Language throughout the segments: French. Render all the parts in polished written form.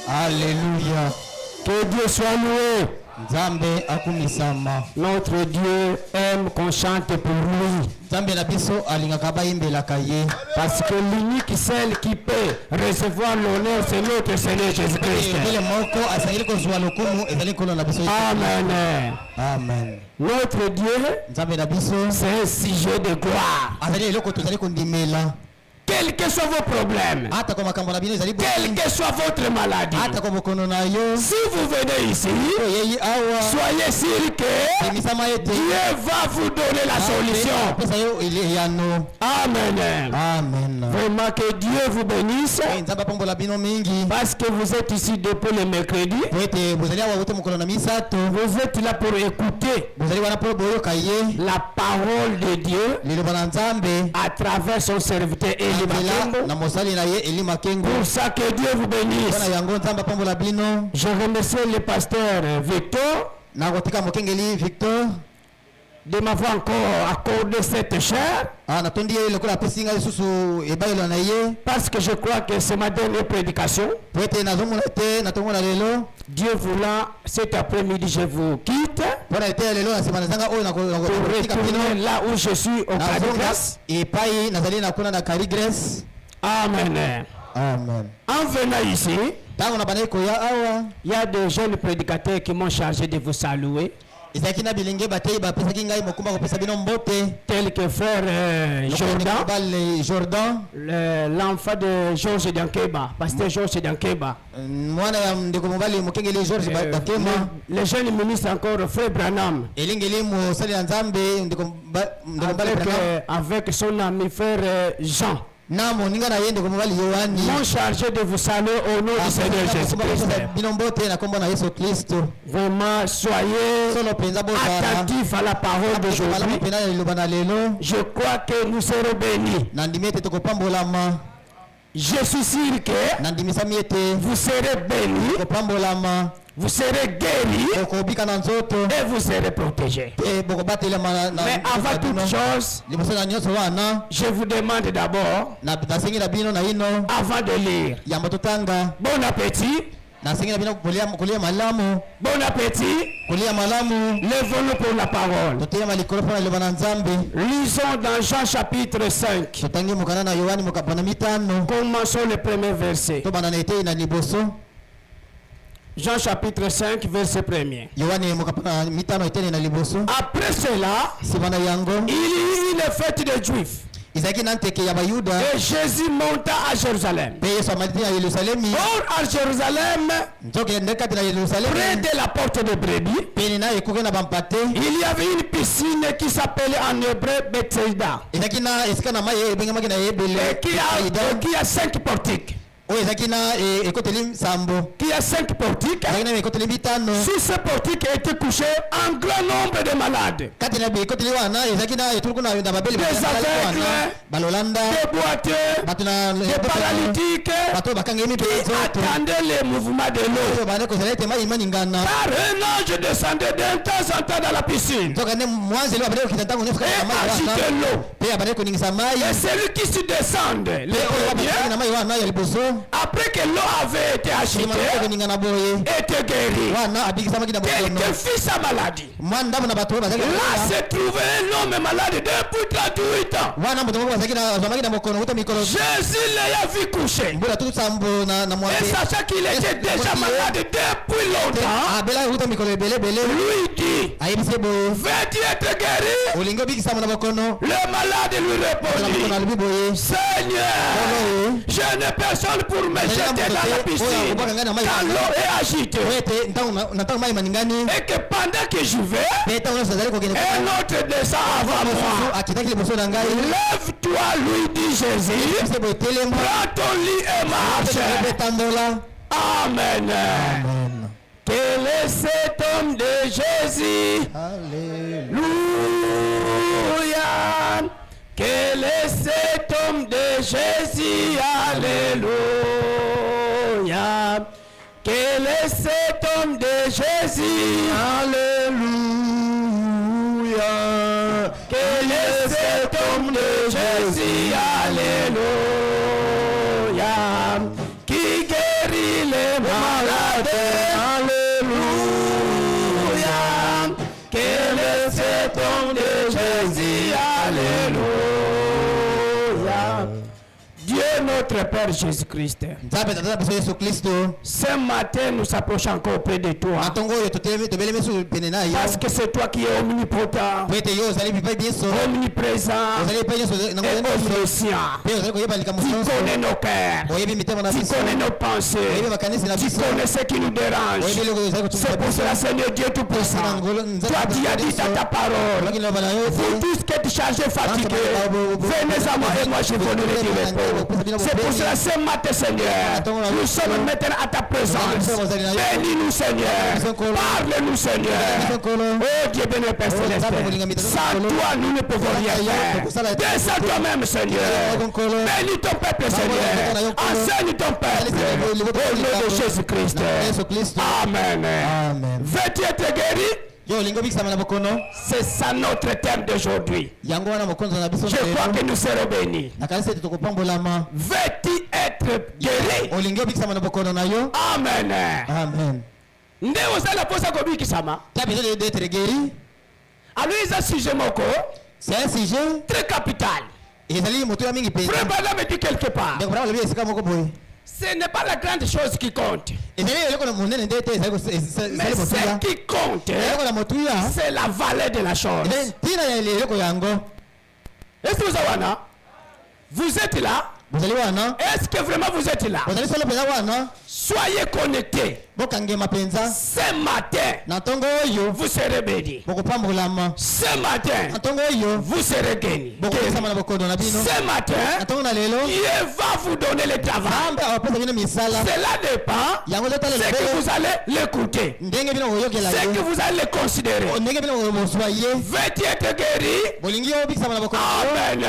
Alléluia. Que Dieu soit loué. Nzambe akumisama. Notre Dieu aime qu'on chante pour lui. Nzambe na biso alingaka bayimbelaka ye. Parce que l'unique celle qui peut recevoir l'honneur, c'est notre Seigneur Jésus-Christ. Amen. Amen. Notre Dieu, c'est un sujet de gloire. Quels que soient vos problèmes, quelle que soit votre maladie, si vous venez ici, soyez sûr que Dieu va vous donner la solution. Amen. Amen. Vraiment que Dieu vous bénisse. Parce que vous êtes ici depuis le mercredi. Vous êtes là pour écouter la parole de Dieu à travers son serviteur Eli Makengo. Pour ça que Dieu vous bénisse. Je remercie le pasteur Victor de m'avoir encore accordé cette chair. Parce que je crois que c'est ma dernière prédication. Dieu voulant, cet après-midi, je vous quitte pour retourner là où je suis au Carigresse. Amen. Amen. En venant ici, il y a des jeunes prédicateurs qui m'ont chargé de vous saluer. Tel que frère Jordan, l'enfant de Georges Dankeba, pasteur Georges Dankeba. Le jeune ministre encore, frère Branham. Avec son ami frère Jean. M'ont chargé de vous saluer au nom du Seigneur Jésus-Christ. Vraiment, soyez attentifs à la parole d'aujourd'hui. Je crois que nous serons bénis. Je suis sûr que vous serez bénis. Vous serez guéris et vous serez protégés. Mais avant toute chose, je vous demande d'abord, avant de lire, bon appétit. Bon appétit. Lèvons-nous pour la parole. Lisons dans Jean chapitre 5. Commençons le premier verset. Jean chapitre 5 verset 1er. Après cela, il y eut une fête des Juifs. Et Jésus monta à Jérusalem. Or à Jérusalem, près de la porte de Brebis, il y avait une piscine qui s'appelait en hébreu Bethsaïda, qui a 5 portiques. Qui a 5 portiques. Sur ces portiques étaient couchés un grand nombre de malades. Des aveugles, des boiteux, des paralytiques qui attendaient les mouvements de l'eau. Car un ange descendait de temps en temps dans la piscine et agitait l'eau. Et celui qui se descend, les premiers, après que l'eau avait été agitée, était guéri. Quelqu'un fit sa maladie. Là se trouvait un homme malade depuis 38 ans. Jésus l'a vu coucher. Et sachant qu'il était déjà malade depuis longtemps, lui dit, veux-tu être guéri? Le malade lui répondit, Seigneur, je n'ai personne pour me jeter dans la piscine quand l'eau est agitée. Et que pendant que je vais, un autre descend avant moi. Lève-toi, lui dit Jésus, prends ton lit et marche. Amen. Quel est cet homme de Jésus? Alléluia. Quel est cet homme de Jésus? Alléluia. Quel est cet homme de Jésus? Alléluia. Quel est cet homme de Jésus? Alléluia. Qui guérit les malades. notre Père Jésus-Christ, Nzambe tata biso Yesu Kristo ce matin nous s'approchons encore auprès de toi. matongo oyo tobelemi so pene na yo Parce que c'est toi qui es omnipotent, po ete yo ozali bipai biso omniprésent ozali bipai nyonso na et ngolo nyonso omniscient. mpe ozali koyeba likambo Tu nyonso connais nos cœurs, oyebi mitema na tu biso connais nos pensées, oyebi makanisi na tu biso connais ce qui nous dérange. oyebi eloko oyo ozali kotumisa C'est pour biso cela, Seigneur Dieu Tout-Puissant, toi qui as dit dans ta parole, olaki loba na yo vous tous qui êtes chargés, fatigués, venez à moi et moi je vous donnerai du repos. C'est pour cela, ce matin, Seigneur, nous sommes maintenant à ta présence. Bénis-nous, Seigneur. Parle-nous, Seigneur. Oh Dieu béni, Père Céleste. Sans toi, nous ne pouvons rien faire. Descends toi-même, Seigneur. Bénis ton peuple, Seigneur. Enseigne ton peuple. Au nom de Jésus-Christ. Amen. Amen. Veux-tu être guéri? Yo lingo bikisama na bokono C'est ça notre thème d'aujourd'hui. yango wana mokonzo na biso Je crois que nous serons bénis. na kanisa ete tokopambolama Veux-tu être guéri? olingi obikisama na bokono na yo Amen. amen Nde osala posa kobikisama. tu as besoin d'être guéri Alors ils sujet moko c'est un sujet très capital. ezali moto ya mingi Frère mpenza Bala me dit quelque part. ndeko bana lobi esika moko boye Ce n'est pas la grande chose qui compte. ezali eloko na monene nde ete Mais ezali motuya ce qui compte, eloko na motuya c'est la valeur de la chose. ezali ntina ya eloko yango Est-ce que vous avez là? Vous êtes là? bozali wana Est-ce que vraiment vous êtes là? bozali solo mpenza wana Soyez connectés. bokangema mpenza Ce matin, na ntongo oyo vous serez bénis. bokopambolama Ce matin, na ntongo oyo vous serez guénis. bokopesama na bokono na bino Ce matin, na ntongo na lelo Dieu va vous donner le travail. nzambe awapesa bino misala Cela dépend yango de ezotalela ce que mbele vous allez l'écouter. ndenge bino koyokela Ce que ye vous allez le considérer. ndenge bino koswa ye Veux-tu être guéri? bolingi obikisama na bokono Amen.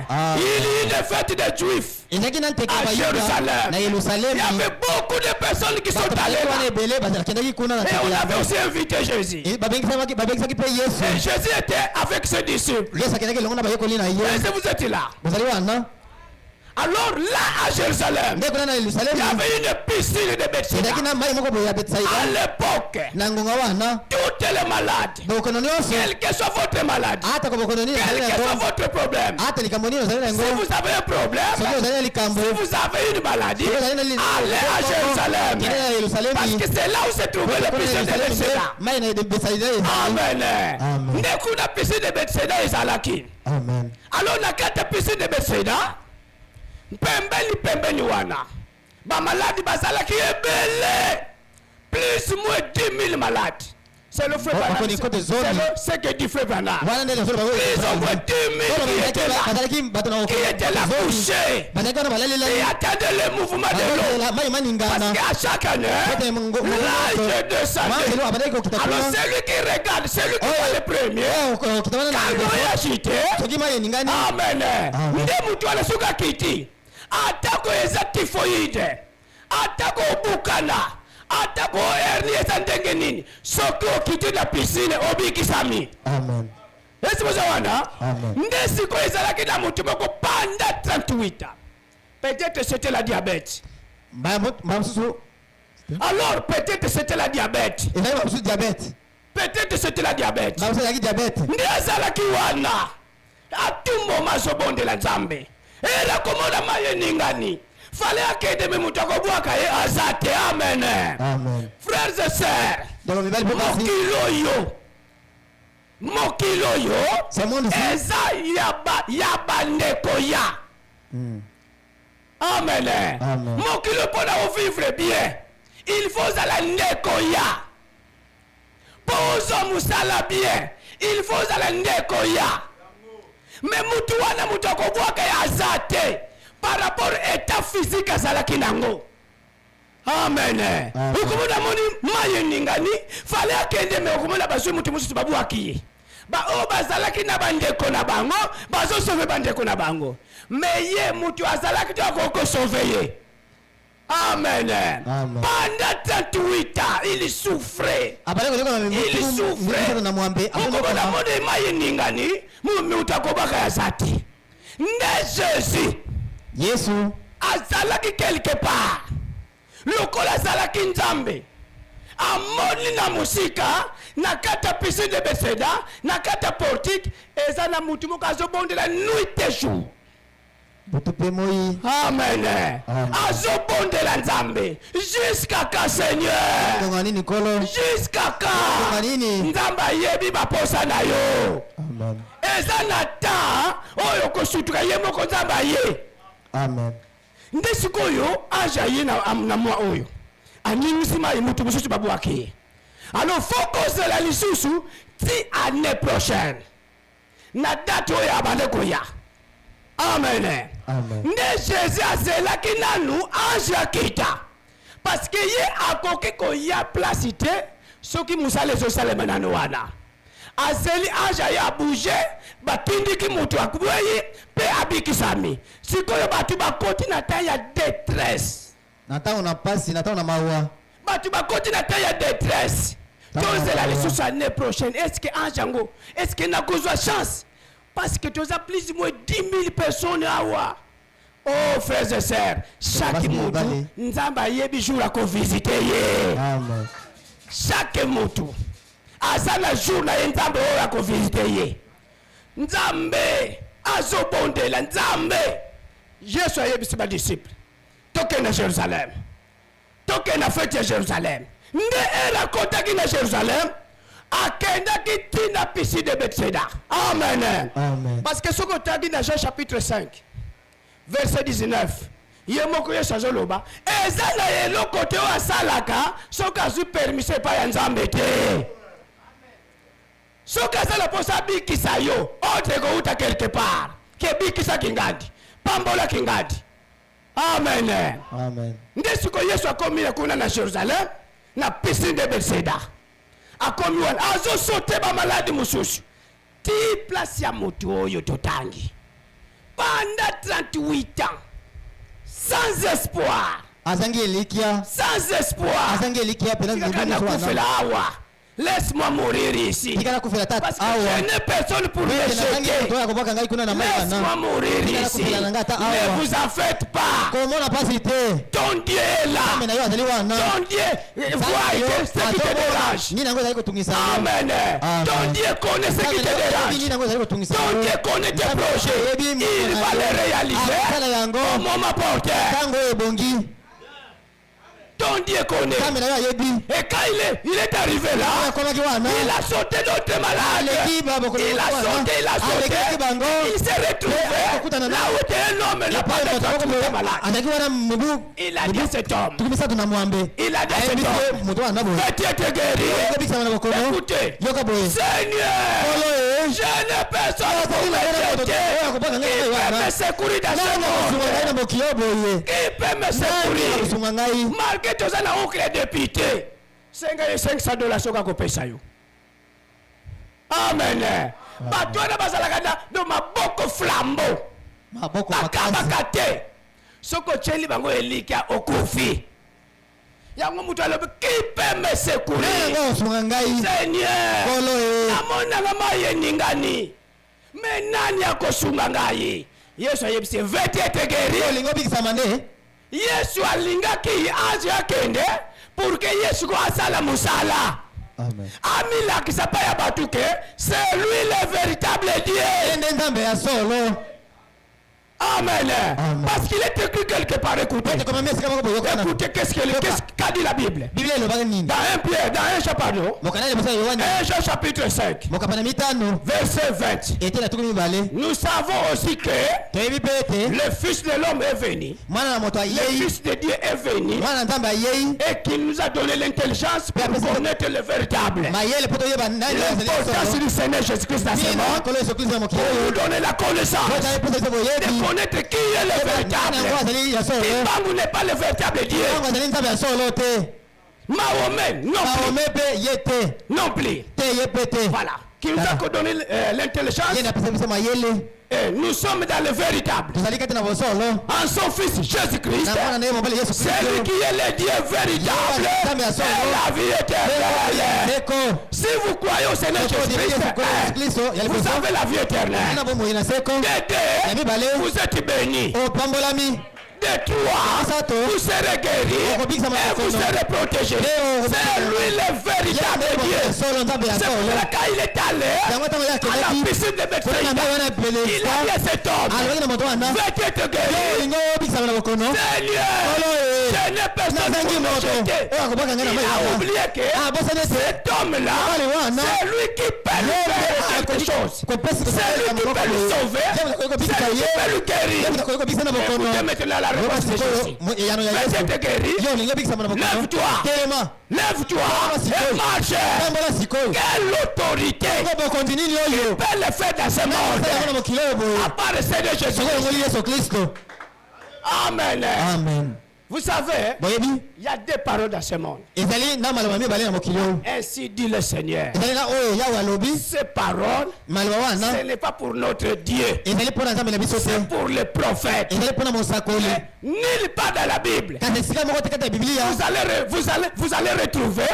Amen. Il y a une fête des Juifs. ezalaki na nteke À bayuda Jérusalem. na Il y yerusalemi avait beaucoup de personnes qui sont bato allées wana là. ebele bakendaki kuna na Et nteke on yango. avait aussi invité Jésus. Et babengisaki mpe yesu Jésus était avec ses disciples. yesu akendaki elongo na bayekoli na ye Est-ce que vous êtes là? bozali wana Alors là, à Jérusalem, nde kuna na il y yerusalemi avait une piscine de Bethsaida. ezalaki na mai moko boye ya betsaida À l'époque, na ngonga wana toutes les malades, bokono nyonso quelle que soit votre maladie, ata ko bokono nini quel ozali na que soit yango votre problème, ata likambo nini ozali na si yango vous avez un problème, soki ozali na likambo si vous avez une maladie, soki ozali na allez à Jérusalem. kende na Parce yerusalemi que c'est là où se trouvait le piscine de Bethsaida. mai na betsaida ezali. Amen. Amen. Nekuna piscine de Bethsaida ezalaki. amen Alors na kati ya piscine de Bethsaida, pembeni wana bamaladi bazalaki ebele, plus moins 10 000 malades. C'est le frère Bon, Branham. on est C'est ce que dit frère Branham. wana nde nazoloba oyo Ils ont moins 10 000 qui étaient là. bazalaki bato na Qui étaient là couchés bazalaki wana balalela et attendaient le mouvement de l'eau. mai Parce maningana qu'à chaque année, l'âge descendait. Alors celui qui regarde, celui qui voit le premier, quand l'eau est agitée, soki mai eningani amen. Nde mutu anasuka kiti. Atako eza typhoïde. Atako obukana. Atako hernie eza ndenge nini. Soki okiti na piscine obikisami. amen Esi boza wana. Amen. Nde sikoyo ezalaki na mutu moko pendant 38 ans. Peut-être c'était la diabète. mbaya mosusu Alors peut-être c'était la diabète. ezali mosusu diabete Peut-être c'était la diabète. mbaya mosusu ezalaki diabete Nde azalaki wana. Atumbo azobondela Nzambe. Era komona maye ningani. Fallait akende me mutu akobwaka ye azate. Amen. amen Frères et sœurs, donc mibali mpe basi mokili oyo c'est monde ici eza ya bandeko ya. Amen. Amen. Mokili mpona ovivre bien, il faut ozala ndeko ya. Po ozwa mosala bien, il faut ozala ndeko ya. Mais mutu wana mutu akobwaka ya aza te par rapport état physique azalaki nango. Amen. Amen. Okomona moni maye ningani fale akende me okomona bazwi mutu mosusu babwaki ye. Oyo bazalaki na bandeko na bango bazosauve bandeko na bango. Mais ye mutu azalaki te akokosauve ye. Amen. Amen. Pendant 38 ans, il souffrait. abale koleka na Il souffrait. na mwambe Okomona moni maye ningani mutu akobaka ya zati. Nde Jésus yesu azalaki quelque part lokola azalaki Nzambe amoni na musika na kati ya piscine de Bethsaida na kati ya portique eza na mutu moko azobondela nuit et jour. Amen. Azobondela Nzambe jusqu'à quand Seigneur, jusqu'à quand Nzamba yebi baposa na yo. Amen. Eza na ta oyo kosutuka ye moko Nzamba ye. Amen. Nde sikoyo aja ye na mwa oyo animisima imutu mususu babu wake. Alors focus la lisusu ti année prochaine na date oyo abande koya. Amen. Amen. Nde Jésus azelaki nanu ange akita parce que ye akoki koya place te soki musala ezosalema nanu wana azeli ange ya bouge batindiki mutu akubweyi pe abikisami sikoyo batu bakoti na ta ya détresse Nata una pasi, nata una mawa. batu bakoti na ta ya détresse tozela lisusu année prochaine. Est-ce que ange yango est-ce que nakozwa chance parce que tu as plus ou moins 10 000 personnes à voir. Oh frères et sœurs, chaque moutou, Nzamba yebi jour à visiter. Amen. Chaque moutou, azala jour na Nzamba à visiter. Nzambe, azobonde la Nzambe. Jésus yebi c'est ma disciple. Toke na Jérusalem. Toke na fête à Jérusalem. Nde la kotaki na Jérusalem. Akenda qui na piscine de Bethsaida. Amen. Amen. Parce que ce qu'on t'a dit dans Jean chapitre 5, verset 19, yemoko ye chazo loba, eza na yelo kote o asalaka, soka zu permise pa ya Nzambe te. Soka sala posa bikisa yo, otre ko uta quelque part, ke bikisa kingadi, pambola kingadi. Amen. Amen. Ndesiko Yesu akomi kuna na Jerusalem, na piscine de Bethsaida. Akomi wana azo sote ba maladi mususu ti place ya moto oyo totangi pendant 38 ans sans espoir, Azangi elikia. sans espoir. Azangi elikia pena nzibuni. Laisse-moi mourir ici. Parce que je n'ai personne pour me jeter. Laisse-moi mourir ici. Ne vous en faites pas. Ton Dieu est là. Ton Dieu voit ce qui te dérange. Amen. Ton Dieu connaît ce qui te dérange. Ton Dieu connaît tes projets. Il va les réaliser au moment porteur. Ton Dieu connaît. Et quand il est arrivé là, il a sauté d'autres malades. Il a sauté. Il s'est retrouvé là où était un homme n'a pas de santé malade. Il a dit à cet homme. Il a dit à cet homme. Fais-tu être guéri? Écoutez. Seigneur, je n'ai personne pour me jeter. Qui peut me secourir dans ce monde? Qui peut me secourir? Malgré tout ça, on a député. 500 $, soka kopesa yo. Amen. Batwana bazalakana do maboko flambeau. Maboko makate. Soko cheli bango elika okufi. Yango mutu alobi qui peut me secourir? Seigneur. Amona ngama yeningani. Menani akosunga ngai. Yesu ayebise vete tegeri. Olingo bikisa mande. Yesu alingaki aje akende pour que Yesu ko asala musala. Amen. Amila kisapa ya batuke, c'est lui le véritable Dieu. Amen. Amen. Parce qu'il est écrit quelque part, écoutez. Écoutez qu'a dit la Bible. Dans 1 Pierre, dans 1 chapitre, 1 Jean chapitre 5, verset 20. Nous savons aussi que le Fils de l'homme est venu. Le Fils de Dieu est venu. Et qu'il nous a donné l'intelligence pour connaître le véritable. L'importance du Seigneur Jésus-Christ dans ce monde, pour nous donner la connaissance. Connaître qui est le véritable. Ibangu n'est pas le véritable Dieu. Mahomet non plus. Voilà. Qui nous a donné l'intelligence. Et nous sommes dans le véritable. En son Fils Jésus-Christ. C'est lui qui est le Dieu véritable. Et la vie éternelle. Si vous croyez au Seigneur Jésus-Christ, vous avez la vie éternelle. Vous êtes bénis. de toi, vous serez guéris et vous serez protégés. C'est lui le véritable Dieu. C'est pour ça quand il est allé à la piscine de Bethsaïda, il a dit à cet homme, veux-tu être guéri? Seigneur, je n'ai personne pour me jeter. Il a oublié que cet homme-là, c'est lui qui peut lui faire quelque chose. C'est lui qui peut le sauver. C'est lui qui peut le guérir. Écoutez maintenant la réponse de Jésus. Veux-tu être guéri? Lève-toi. Lève-toi et marche. Quelle autorité il peut le faire dans ce monde à part le Seigneur Jésus. Amen. Amen. Vous savez, il y a deux paroles dans ce monde. Ainsi dit le Seigneur. Ces paroles, ce n'est pas pour notre Dieu. C'est pour les prophètes. Nulle part dans la Bible. Vous allez retrouver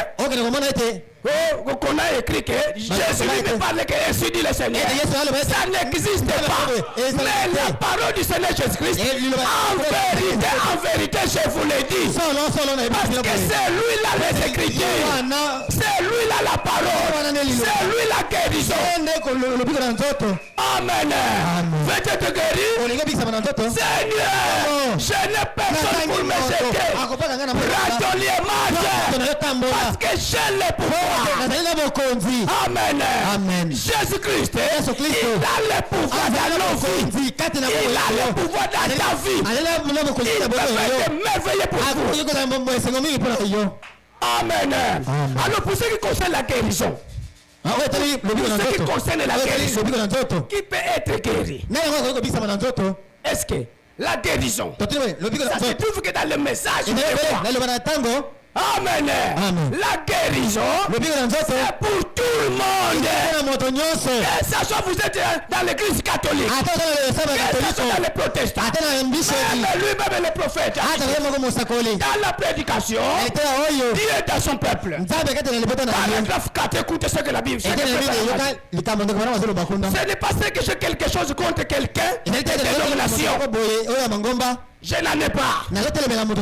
qu'on a écrit que Jésus ne parlait que ainsi dit le Seigneur. Ça n'existe pas. Mais la parole du Seigneur Jésus-Christ, en vérité, je vous le dis. Parce que c'est lui là les Écritures. C'est lui là la parole. C'est lui la guérison. Amen. Veux-tu te guérir? Seigneur, je n'ai personne pour me jeter. Prends ton lit et marche. Parce que j'ai le pouvoir. Amen. Jésus-Christ, il a le pouvoir dans nos vies. Il a le pouvoir dans ta vie. Il peut faire des merveilles pour vous. Amen. Alors pour ce qui concerne la guérison, pour ce qui concerne la guérison, qui peut être guéri? Est-ce que la guérison, ça se trouve que dans le message, Amen. La guérison, c'est pour tout le monde. Que ça soit vous êtes dans l'église catholique, que ça soit dans les protestants, même lui-même le prophète, dans la prédication, Dieu est dans son peuple. Paragraphe 4, écoutez ce que la Bible dit. Ce n'est pas ce que j'ai quelque chose contre quelqu'un de dénomination. Je n'en ai pas.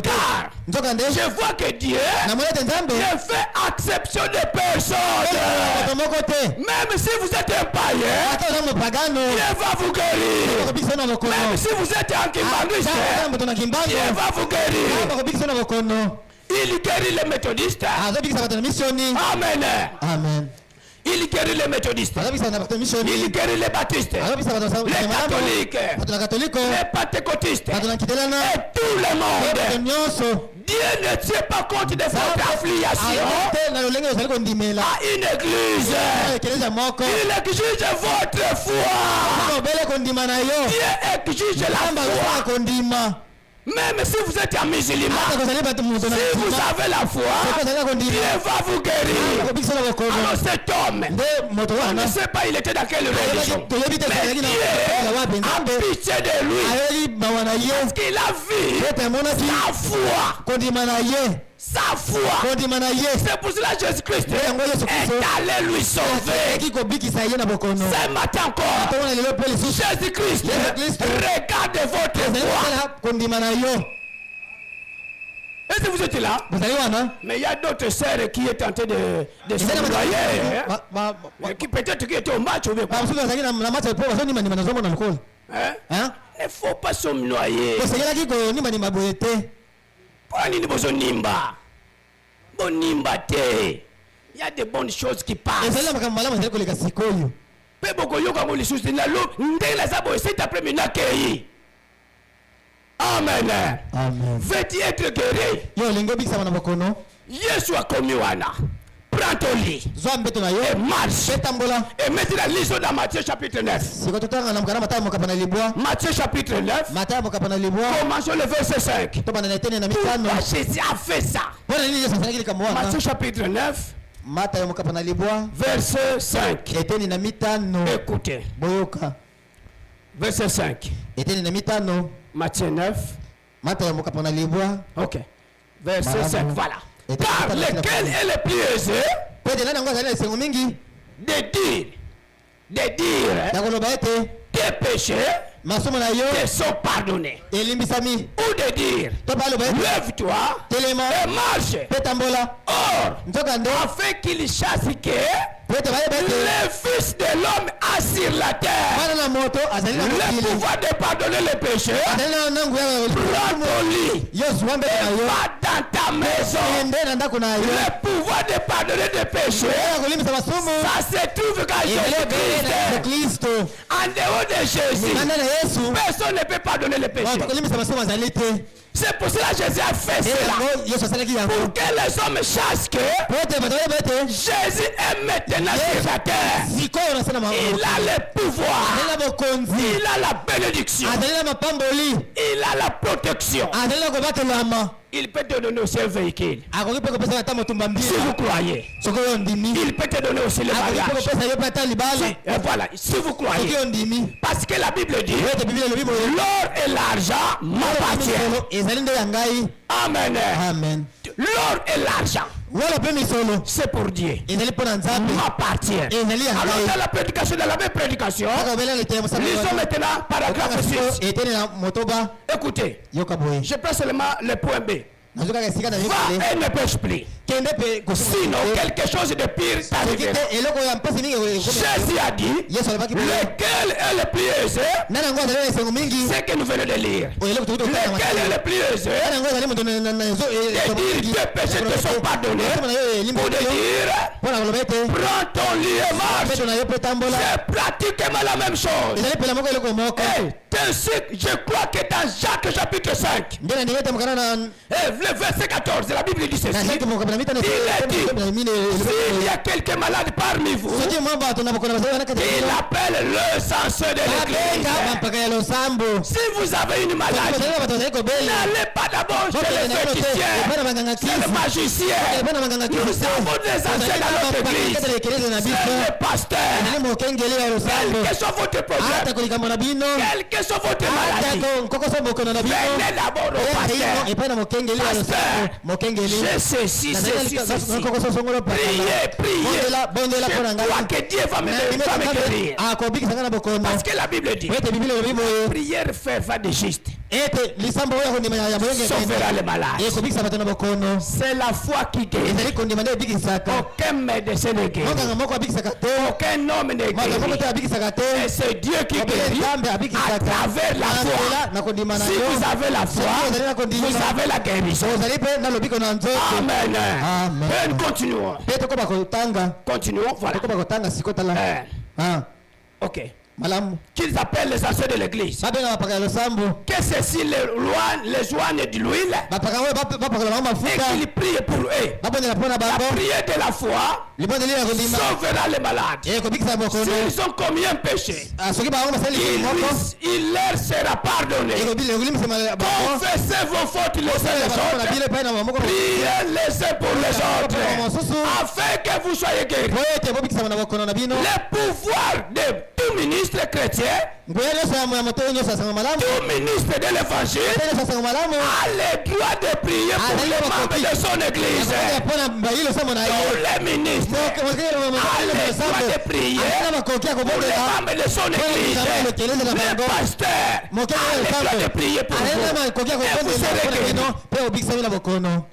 Car je vois que Dieu ne fait exception de personne. Même si vous êtes un païen, Dieu va vous guérir. Même si vous êtes un kimbandiste, Dieu va vous guérir. Il guérit les méthodistes. Amen. Il guérit les méthodistes. Il guérit les baptistes. Les catholiques. Les pentecôtistes. Et tout le monde. Dieu ne tient pas compte de votre affiliation à une église. Il exige votre foi. Dieu exige la foi. Même si vous êtes un musulman, si vous avez la foi, Dieu va vous guérir. Alors cet homme, on ne sait pas il était dans quelle religion, mais Dieu a pitié de lui parce qu'il a vu sa foi. Sa foi. C'est pour cela que Jésus-Christ est allé lui sauver. Ce matin encore, Jésus-Christ regarde votre foi. Est-ce que vous êtes là? Mais il y a d'autres sœurs qui est tenté de se noyer. Qui peut-être qui étaient au match. Il ne faut pas se noyer. Il y a de bonnes choses qui passent. Amen. Veux-tu être guéri? Yesu a commis wana. Prends ton lit et marche. Et maintenant lisons dans Matthieu chapitre 9. Matthieu chapitre 9. Commençons le verset 5. Pourquoi Jésus a fait ça? Matthieu chapitre 9. Verset 5. Écoutez. Verset 5. Matthieu 9. Ok. Verset 5. Voilà. Car lequel est le plus aisé de dire tes péchés masomo na yo te sont pardonnés. elimbisami Ou de dire, to baloba lève-toi telema et marche. pe tambola Or, nzokande afin qu'il chasse que po ete bayeba ete le Fils de l'homme a sur la terre mwana na moto azali na le mokili pouvoir de pardonner les péchés. azali na nguya Prends ton lit yo zuwa mbele na et yo va dans ta maison. ende na ndako na yo Le pouvoir de pardonner des péchés, ya kolimbisa masumu ça se trouve quand ebele Jésus-Christ. kristo En dehors de Jésus, nganda na yesu personne ne peut pardonner les péchés. moto kolimbisa masumu azali te C'est pour cela que Jésus a fait cela. yango yesu asalaki yango Pour que les hommes sachent que po ete bato bayeba ete Jésus est maintenant sur la terre. sikoyo nasala Il a le pouvoir. azali na bokonzi Il a la bénédiction. azali na mapamboli Il a la protection. azali na kobatelama Il peut te donner aussi un véhicule. akoki mpe kopesa ata motumba Si mbila vous croyez. soki oyo ndimi Il peut te donner aussi le akoki mpe mariage. kopesa yo mpe ata libala Et voilà, si vous soki croyez. oyo ndimi Parce que la Bible dit, ete biblia elobi boye l'or et l'argent m'appartiennent. misolo ezali nde ya ngai Amen. amen L'or et l'argent, wala mpe misolo c'est pour Dieu. ezali mpo na nzambe M'appartiennent. ezali ya Alors dans ngai la prédication, dans la même prédication, kaka obela letele mosala lisons maintenant paragraphe 6. etene na motoba Écoutez, yoka boye je prends seulement le point B. nazwi kaka esika na Va yokale et ne pêche plus. kende mpe Sinon, quelque chose de pire soki t'arrivera. te eloko ya mpasi mingi Jésus a dit, yesu alobaki boye lequel est le plus aisé? nani yango azali na esengo mingi C'est que nous venons de lire. oyo eloko tokuti kotala na Lequel est le plus aisé? nani yango ezali moto na ezo De dire tes péchés te sont pardonnés. na yo elimbi Ou de dire, mpo na koloba ete prends ton lit et marche. mpeto na yo mpe tambola C'est pratiquement la même chose. ezali pela moko eloko moko Hey, ainsi, je crois que dans Jacques chapitre 5, nde na ndenge etamukana na le verset 14, la Bible dit ceci. Jacques mokabila mitano S'il y a quelqu'un malade parmi vous, soki mwa bato na bokona bazali wana kati il appelle le censeur de l'église. babenga bampaka ya losambo Si vous avez une maladie, bazali bato bazali kobela n'allez pas d'abord chez les epai fétichiens, na banganga chez les magiciens. epai na banganga Nous avons des anciens dans notre église. kati na ekeleze na C'est biso le pasteur. ezali mokengeli ya losambo Quel que soit votre problème, ata kolikambo na bino quel que soit votre maladie, ata kokoso bokono na bino venez d'abord au pasteur. epai na mokengeli ya losambo mokengeli J'ai ceci, ceci, ceci. kokoso songolo Priez, priez. bondela mpo na Je crois que Dieu va me guérir. akobikisa ngai na bokono Parce que la Bible dit, po ete biblia elobi boye prière fervente de juste ete lisambo oyo kondima ya moyenge sauvera les malades. ekobikisa bato na bokono C'est la foi qui guérit. ezali kondima nde ebikisaka Aucun médecin ne guérit. mokanga moko abikisaka te Aucun homme ne moto moko te guérit. abikisaka te Et c'est Dieu qui obele guérit nzambe à abikisaka travers la nzela foi. na kondima na Si yo vous avez la foi, vous avez la guérison. ozali mpe na lobiko na nzoto Amen. Amen. Et continuons. mpe tokoba kotanga Continuons. Voilà. tokoba kotanga siko tala Ok. malamu Qu'ils appellent les anciens de l'église. babenga bapaka ya losambo Que ceci les joignent de l'huile bapaka oyo bapakola bango et mafuta qu'ils prient pour eux. babondela mpo na La bango prière de la foi libondeli ya kondima sauvera les malades. ekobikisa bokono S'ils ont commis un péché, soki bango basali moko il leur sera pardonné. ekolimbisa bango Confessez vos fautes les uns les na autres. bino epai na bamoko Priez les uns pour les autres. mosusu Afin que vous soyez guéris. po ete bobikisama na bokono na bino Le pouvoir de tout ministre chrétien, nguya nyonso ya moto oyo nyonso asanga malamu tout ministre de l'évangile, nyonso asanga malamu a le droit de prier pour les membres de son église. mpo na bayilo sambo na ye Tous les ministres alina bakoki ya pour les kobondela membres de son église. Le pasteur a le droit de prier pour alina vous. bakoki ya Et vous serez kobondela guéris. bino mpe obikisami na bokono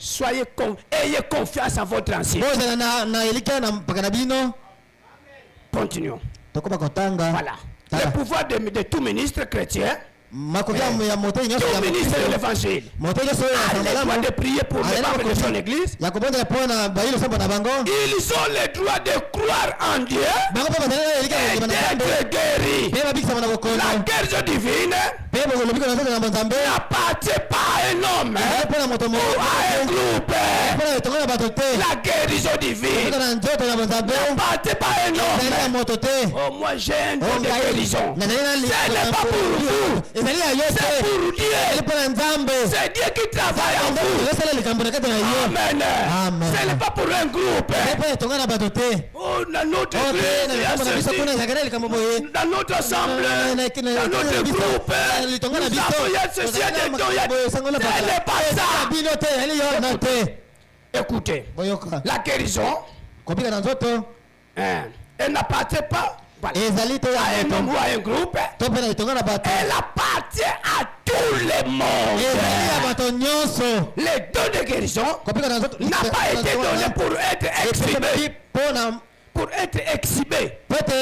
Ayez confiance en votre ancien. bozala na elika na mpaka na bino Continuons. tokoba kotanga Voilà. Le pouvoir de tout ministre chrétien, makoki ya moto nyonso tout ya ministre de l'évangile, moto nyonso oyo a asanga le droit malamu de prier pour les membres de son église. ya kobondela mpo na bayilo sambo na bango Ils ont le droit de croire en Dieu bango mpe bazali na elika ya et kondima na nzambe d'être guéris. mpe babikisama na bokono La guérison divine mpe bolobiko na nzambe na nzambe n'appartient pas à un homme ezali mpo na moto ou moko à un groupe. mpo na etongo na bato te La guérison divine bolobiko na nzoto na nzambe n'appartient pas à un ezali ya homme. moto te Oh, moi j'ai un don de guérison. nazali Ce n'est pas pour vous, ezali ya yo c'est te pour ezali Dieu. mpo na nzambe C'est Dieu qui travaille en vous. ezosala likambo na kati na yo Amen. Amen. Ce n'est pas pour un groupe. ezali mpo na etongo na bato te Oh, dans notre oyo te na église, il y a likambo na biso ceci. kuna ezalaka na likambo boye Dans notre assemblée, dans notre groupe, litongo nous na biso avons il y a ceci, il y a des dons, il y a des... Ce n'est pas na ça. bino te ezali yo na te Écoutez, boyoka la guérison, kobika na nzoto elle n'appartient pas Voilà. ezali to À ya un homme moto ou à un groupe, to mpe na etonga na bato elle appartient à tout le ezali ya monde. bato nyonso Les dons de guérison kopika na n'a pas été donné pour être exhibé. mpona Pour être exhibé. po ete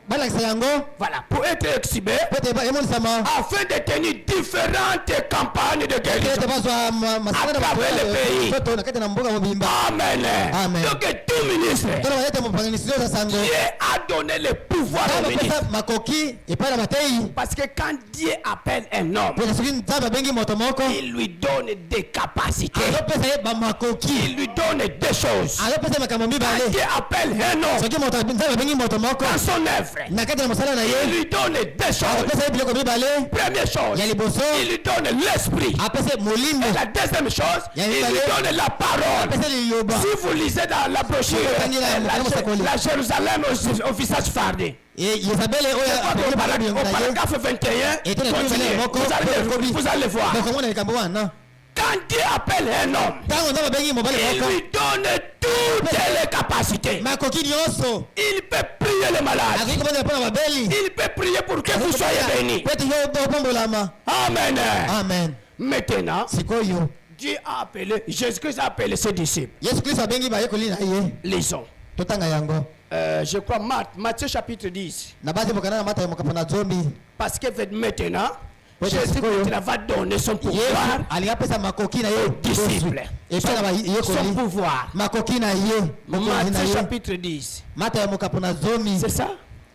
balakisa yango Voilà, pour être exhibé. po ete emonisama Afin de tenir différentes campagnes de ete guérison. bazwa masakana Travers le pays. bato na kati na mboka mobimba Amen. Amen. Donc tout ministre, tona bayete mopanganisio za sango Dieu a donné le pouvoir au ministre. bapesa makoki epai na batei Parce que quand Dieu appelle un homme, pona soki nzambe abengi moto moko il lui donne des capacités. azopesa ye bamakoki Il lui donne des choses. azopesa makambo Quand mibale Dieu appelle un homme soki moto nzambe abengi moto moko dans son œuvre, na kati na mosala na il ye lui donne des choses. azopesa ye biloko mibale Première chose, ya liboso il lui donne l'esprit. apesa molimo Et la deuxième chose, Il y a il une lui valeur. donne la parole. apesa liloba Si vous lisez dans la brochure, la Jérusalem au visage fardé, yezabele oyo au paragraphe 21, Et tout le monde continuez. est moko, Vous allez voir. bokomona likambo wana Quand Dieu appelle un homme, ntango nzambe abengi mobali il moko lui donne toutes les capacités. makoki nyonso Il peut prier les malades. akoki kobandela mpo na babeli Il peut prier pour que vous soyez bénis. po ete yo opambolama Amen. amen Maintenant, sikoyo Dieu a appelé, Jésus-Christ a appelé ses disciples. yesu kristo abengi bayekoli na ye Lisons. totanga yango Je crois Matthieu chapitre 10. na basi bokana na mata ya mokapo na zombi Parce que maintenant, Oui, Jésus c'est cool. va donner son yesu pouvoir. alingi apesa makoki na ye Disciple. epai na Son bayekoli pouvoir. makoki na ye mokonzi na Matthieu ye chapitre 10. mata ya mokapo na zomi C'est ça?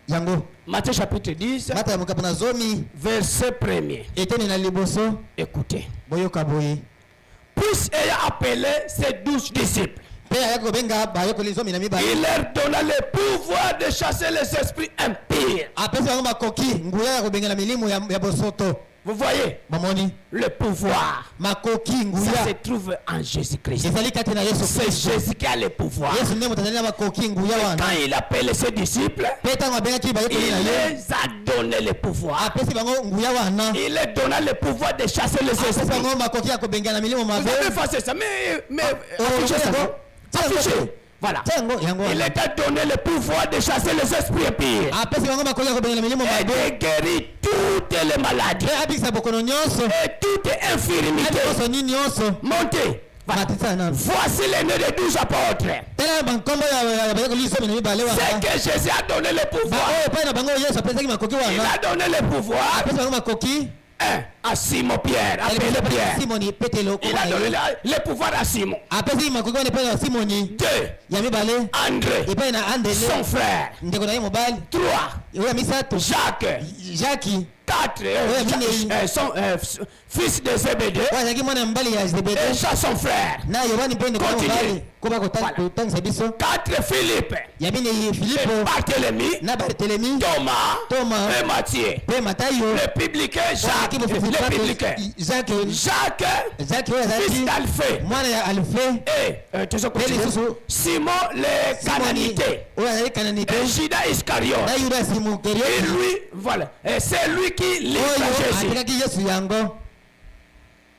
yango Matthieu chapitre 10, mata ya mokapo na zomi verset 1er. eteni na liboso Écoutez. boyoka boye Puis ayant appelé ses 12 disciples, mpe ayaki kobenga bayekoli zomi na mibale il leur donna le pouvoir de chasser les esprits impurs. apesi bango makoki nguya ya kobengela milimo ya bosoto Vous voyez, bamoni le pouvoir, makoki ça se nguya trouve en Jésus-Christ. ezali kati na yesu C'est kristo Jésus qui a le pouvoir. yesu nde moto azali na makoki nguya wana Quand il appelle ses disciples, mpe ntango abengaki bayekoli na il ye les a donné le pouvoir. apesi bango nguya wana Il leur donna le pouvoir de chasser les apesi esprits. bango makoki ya kobengela milimo Vous mabe avez effacé ça, mais affichez ça. non? Affichez. Voilà. ntango yango Il wana leur a donné le pouvoir de chasser les esprits impurs apesi bango makoki ya kobengela milimo et mabe de guérir toutes les maladies mpe abikisa bokono nyonso et toutes infirmités. nyonso nini nyonso Montez. Voilà. matisa nano Voici les noms des 12 apôtres. tala bankombo ya bayekoli zomi na mibale C'est wana que Jésus a donné le pouvoir. oyo epai na bango yesu apesaki makoki Il wana a donné le pouvoir apesi bango makoki à Simon Pierre, appelé Pierre. simoni petelo Il a donné le pouvoir à Simon. apesi makoki wana epai na simoni 2. ya mibale André, epai na andele son frère. ndeko na ye mobali 3. oyo ya misato Jacques. jaki 4. Son fils de Zébédée. oyo azalaki mwana ya mobali ya zebede Et Jean, son frère. na yovani mpe ndeko na Continue. mobali koba Voilà. kotangisa biso 4. Philippe. ya bine Et filipo Barthélemy. na bartelemi Thomas. Thomas. Et Matthieu. mpe matayo Le publicain Jacques. Le publicain. jacques Jacques. oyo Fils azalaki d'Alphée. mwana ya alfe Et toujours continue. lisusu. Simon le Canaanité. oyo azali kananite Et Judas Iscariote. na yudasi Et mokerioti lui, voilà. Et c'est lui qui livre oyo Jésus. apekaki yesu yango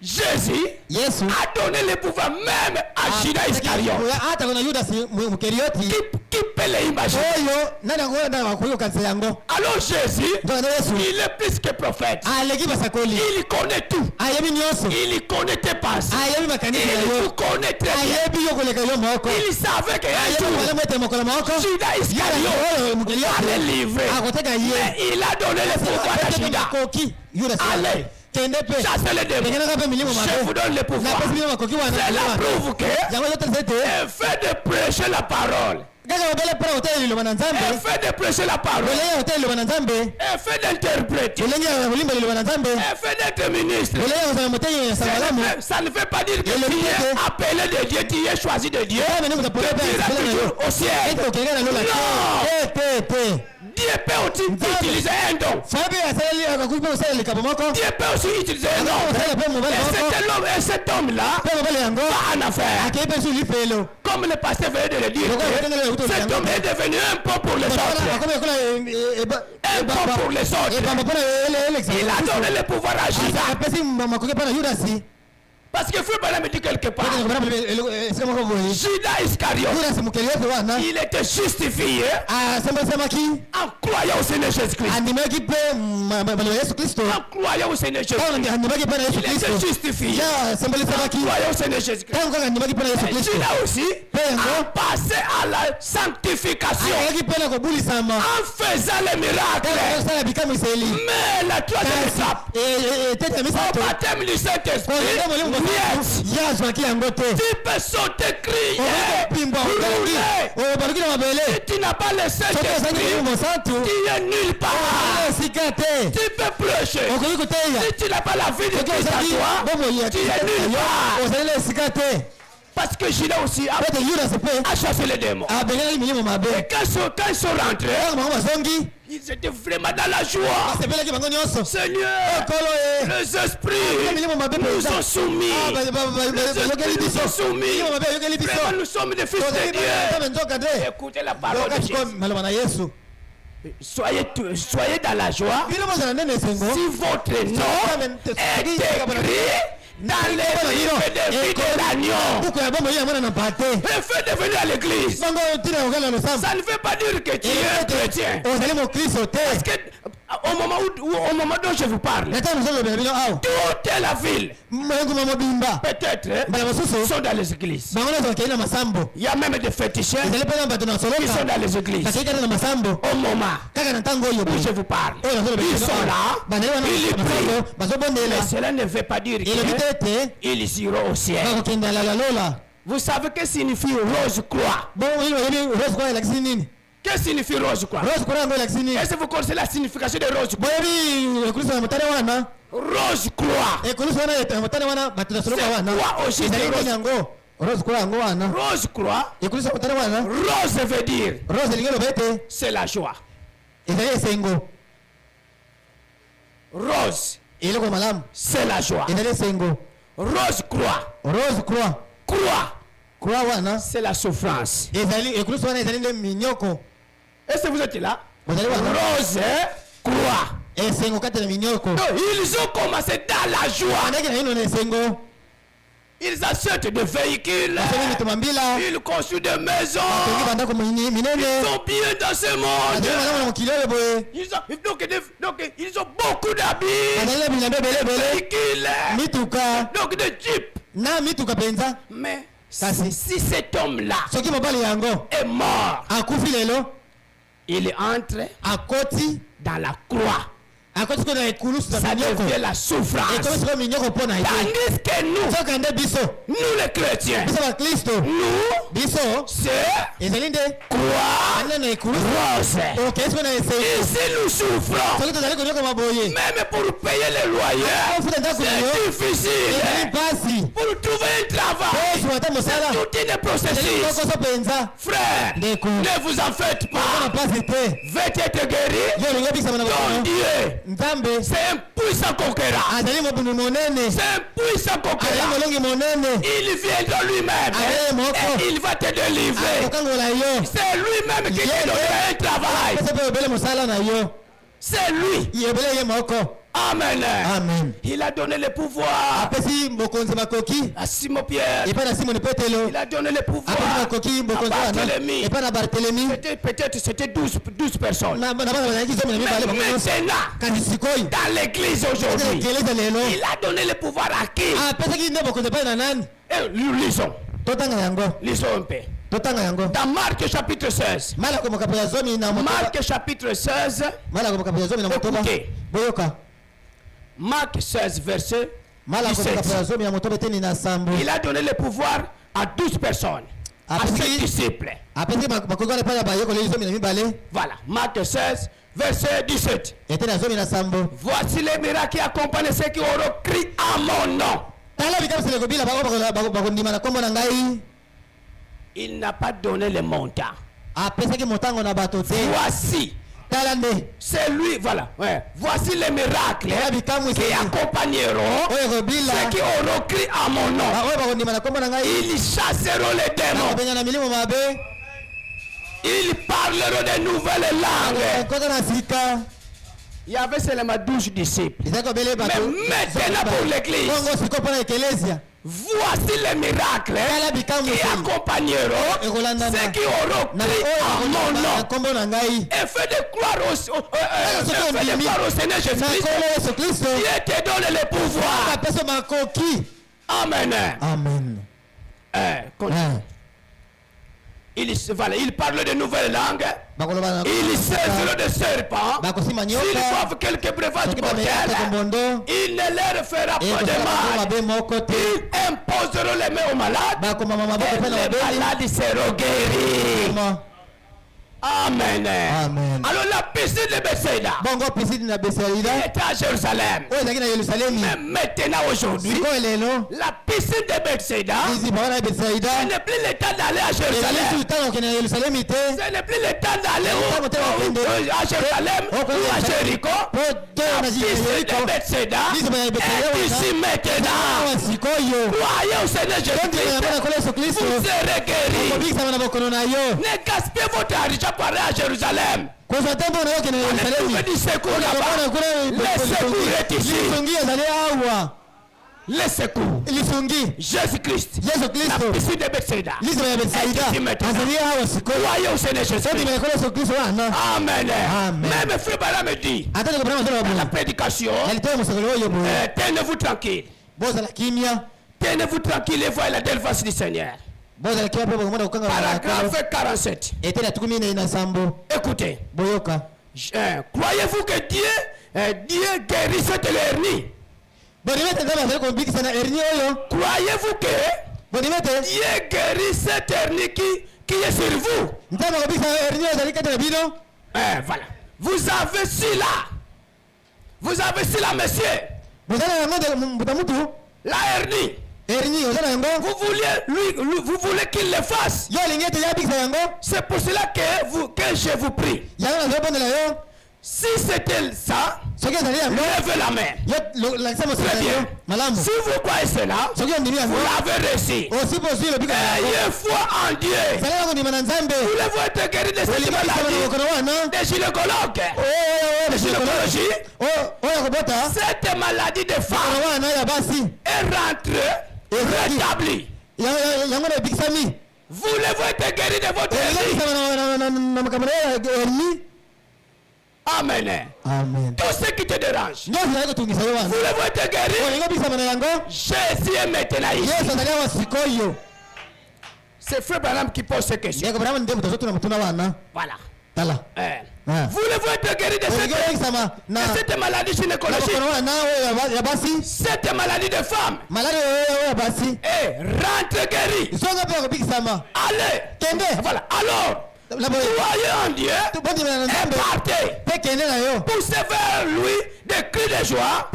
Jésus yesu a donné le pouvoir même à Judas Iscariote. atako na yudasi mokerioti Qui peut l'imaginer? oyo nani yango oyo nani bakoyokanisa yango Alors Jésus, nzokana yesu il est plus que prophète. aleki basakoli Il connaît tout. ayebi nyonso Il connaît tes pensées. ayebi makanisi na Il yo vous connaît très bien. ayebi yo koleka yo moko Il savait qu'un ayebi jour, malamu ete mokolo moko Judas Iscariote oyo mokerioti allait livrer. akoteka ye Mais il a donné le pouvoir à Judas. makoki yudasi Allez, kende mpe chassez les démons. lekelaka mpe milimo Je vous mabe donne le pouvoir. napesi bino makoki wana Cela prouve que yango ezotalisa ete le fait de prêcher la parole, kaka obele mpona kotala liloba na le nzambe fait de prêcher la parole, olenge ya kotala liloba na nzambe le fait d'interpréter, olenge ya kolimba liloba na nzambe le fait d'être ministre, olenge ya kozala moteyi ya sala malamu ça ne veut pas dire que Et le tu fait es que- appelé de Dieu, tu es choisi de Dieu, mene moto que tu apolele iras toujours au ciel. ete okenge na lola Non. te Dieu peut aussi utiliser un don. faya mpe asaleli akakoki mpe kosala likambo moko Dieu peut aussi utiliser un akoki homme. kosala mpe mobali moko Et cet homme-là mpe mobali yango va en affaire. akei mpe su lifelo Comme le pasteur venait de le dire, cet homme est devenu un pont pour les autres. akomi ekola Un pont pour les autres. ebamba mpona Il a elekisa donné le pouvoir à Judas. apesi makoki mpe na yudasi Parce que frère Branham dit quelque part, Judas Iscariote, il était justifié en croyant au Seigneur Jésus-Christ. En croyant au Seigneur Jésus-Christ. Il était justifié en croyant au Seigneur Jésus-Christ. Judas aussi a passé à la sanctification en faisant les miracles. Mais la troisième étape, au baptême du Saint-Esprit, tu peux sauter, crier, rouler. Si tu n'as pas le Saint-Esprit, tu es nulle part. Tu peux prêcher. Si tu n'as pas la vie de Christ à toi, tu es nulle part. Parce que Judas aussi a chassé les démons. Et quand ils sont rentrés, ils étaient vraiment dans la joie. Seigneur, les esprits nous ont soumis. Les esprits nous ont soumis. Vraiment, nous sommes des fils de Dieu. Écoutez la parole de Jésus. Soyez dans la joie. Si votre nom est écrit dans les livres de vie de l'agneau, le fait de venir à l'église, ça ne veut pas dire que tu es chrétien. Parce que au moment dont je vous parle, toute la ville, peut-être, sont dans les églises. Il y a même des féticheurs qui sont dans les églises. Au moment où je vous parle, ils sont là, ils prient. Mais cela ne veut pas dire qu'ils iront au ciel. Vous savez que signifie rose croix? Qu'est-ce que signifie rose croix? Est-ce que vous connaissez la signification de rose croix? Rose croix. C'est quoi au juste rose croix? Rose croix. Rose veut dire c'est la joie. Rose, c'est la joie. Rose croix. Croix, c'est la souffrance. Est-ce que vous êtes là? Rose, croix. Donc, ils ont commencé dans la joie. Ils achètent des véhicules. Ils construisent des maisons. Ils sont bien dans ce monde. Ils ont beaucoup d'habits. Véhicules. Donc des jeeps. Mais si cet homme-là est mort, il entre dans la croix. Ça devient la souffrance. Tandis que nous les chrétiens, nous, c'est croix rose. Ici nous souffrons. Même pour payer les loyers, c'est difficile. Pour trouver un travail, c'est tout un processus. Frère, ne vous en faites pas. Veuillez être guéri. Ton Dieu, c'est un puissant conquérant. C'est un puissant conquérant. Il viendra lui-même et il va te délivrer. C'est lui-même qui te donnera un travail. C'est lui. Amen. Il a donné le pouvoir à Simon-Pierre. Il a donné le pouvoir à Barthélemy. C'était 12 personnes. Mais maintenant, dans l'église aujourd'hui, il a donné le pouvoir à qui? Et lisons. Lisons un peu. Dans Marc chapitre 16. Marc chapitre 16. Écoutez. Marc 16 verset 17. Il a donné le pouvoir à 12 personnes, à ses disciples. Voilà, Marc 16 verset 17. Voici les miracles qui accompagnent ceux qui auront crié à mon nom. Il n'a pas donné le montant. Voici. C'est lui, voilà. Ouais. Voici les miracles qui accompagneront ceux qui auront crié à mon nom. Ils chasseront les démons. Ils parleront de nouvelles langues. Il y avait seulement 12 disciples. Mais maintenant pour l'église, Voici les miracles qui accompagneront ceux qui auront cru en mon nom. Et fait de croire au Seigneur Jésus-Christ qui te donne le pouvoir. Amen. Amen. Il parle de nouvelles langues. Il sait de serpents. S'ils boivent quelques breuvages mortels, il ne leur fera pas de mal. Ils imposeront les mains aux malades. Et les malades seront guéris. Amen. Amen. Alors la piscine de Bethsaïda était à Jérusalem. Mais maintenant aujourd'hui, la piscine de Bethsaïda, ce n'est plus le temps d'aller à Jérusalem. Ce n'est plus le temps d'aller à Jérusalem ou à Jéricho. La piscine de Bethsaïda est ici maintenant. Croyez au Seigneur Jésus-Christ, vous serez guéris. Ne gaspillez votre argent pour aller à Jérusalem. Allez du secours là-bas. Le secours est ici. Le secours. Jésus-Christ. La piscine de Bethsaïda. Croyez au Seigneur Jésus-Christ. Amen. Même frère Bala me dit dans la prédication, tenez-vous tranquille. Tenez-vous tranquille et voyez la délivrance du Seigneur. Paragraphe 47. Écoutez. Croyez-vous que Dieu guérit cette hernie? Croyez-vous que Dieu guérit cette hernie qui est sur vous? Voilà. Vous avez cela, monsieur. La hernie. Vous voulez qu'il le fasse. C'est pour cela que je vous prie. Si c'était ça, levez la main. Très bien. Si vous croyez cela, vous l'avez reçu. Ayez foi en Dieu. Voulez-vous être guéri de cette maladie? Des gynécologues. De gynécologie. Cette maladie de femme est rentrée, rétablie. Voulez-vous être guéri de votre hernie? Amen. Tout ce qui te dérange. Voulez-vous être guéri? Jésus est maintenant ici. C'est Frère Branham qui pose ces questions. Voilà. Voulez-vous être guéri de cette maladie gynécologique? Cette maladie de femme. Et rentre guéri. Allez. Voilà. Alors, croyez en Dieu et partez. Poussez vers lui des cris de joie.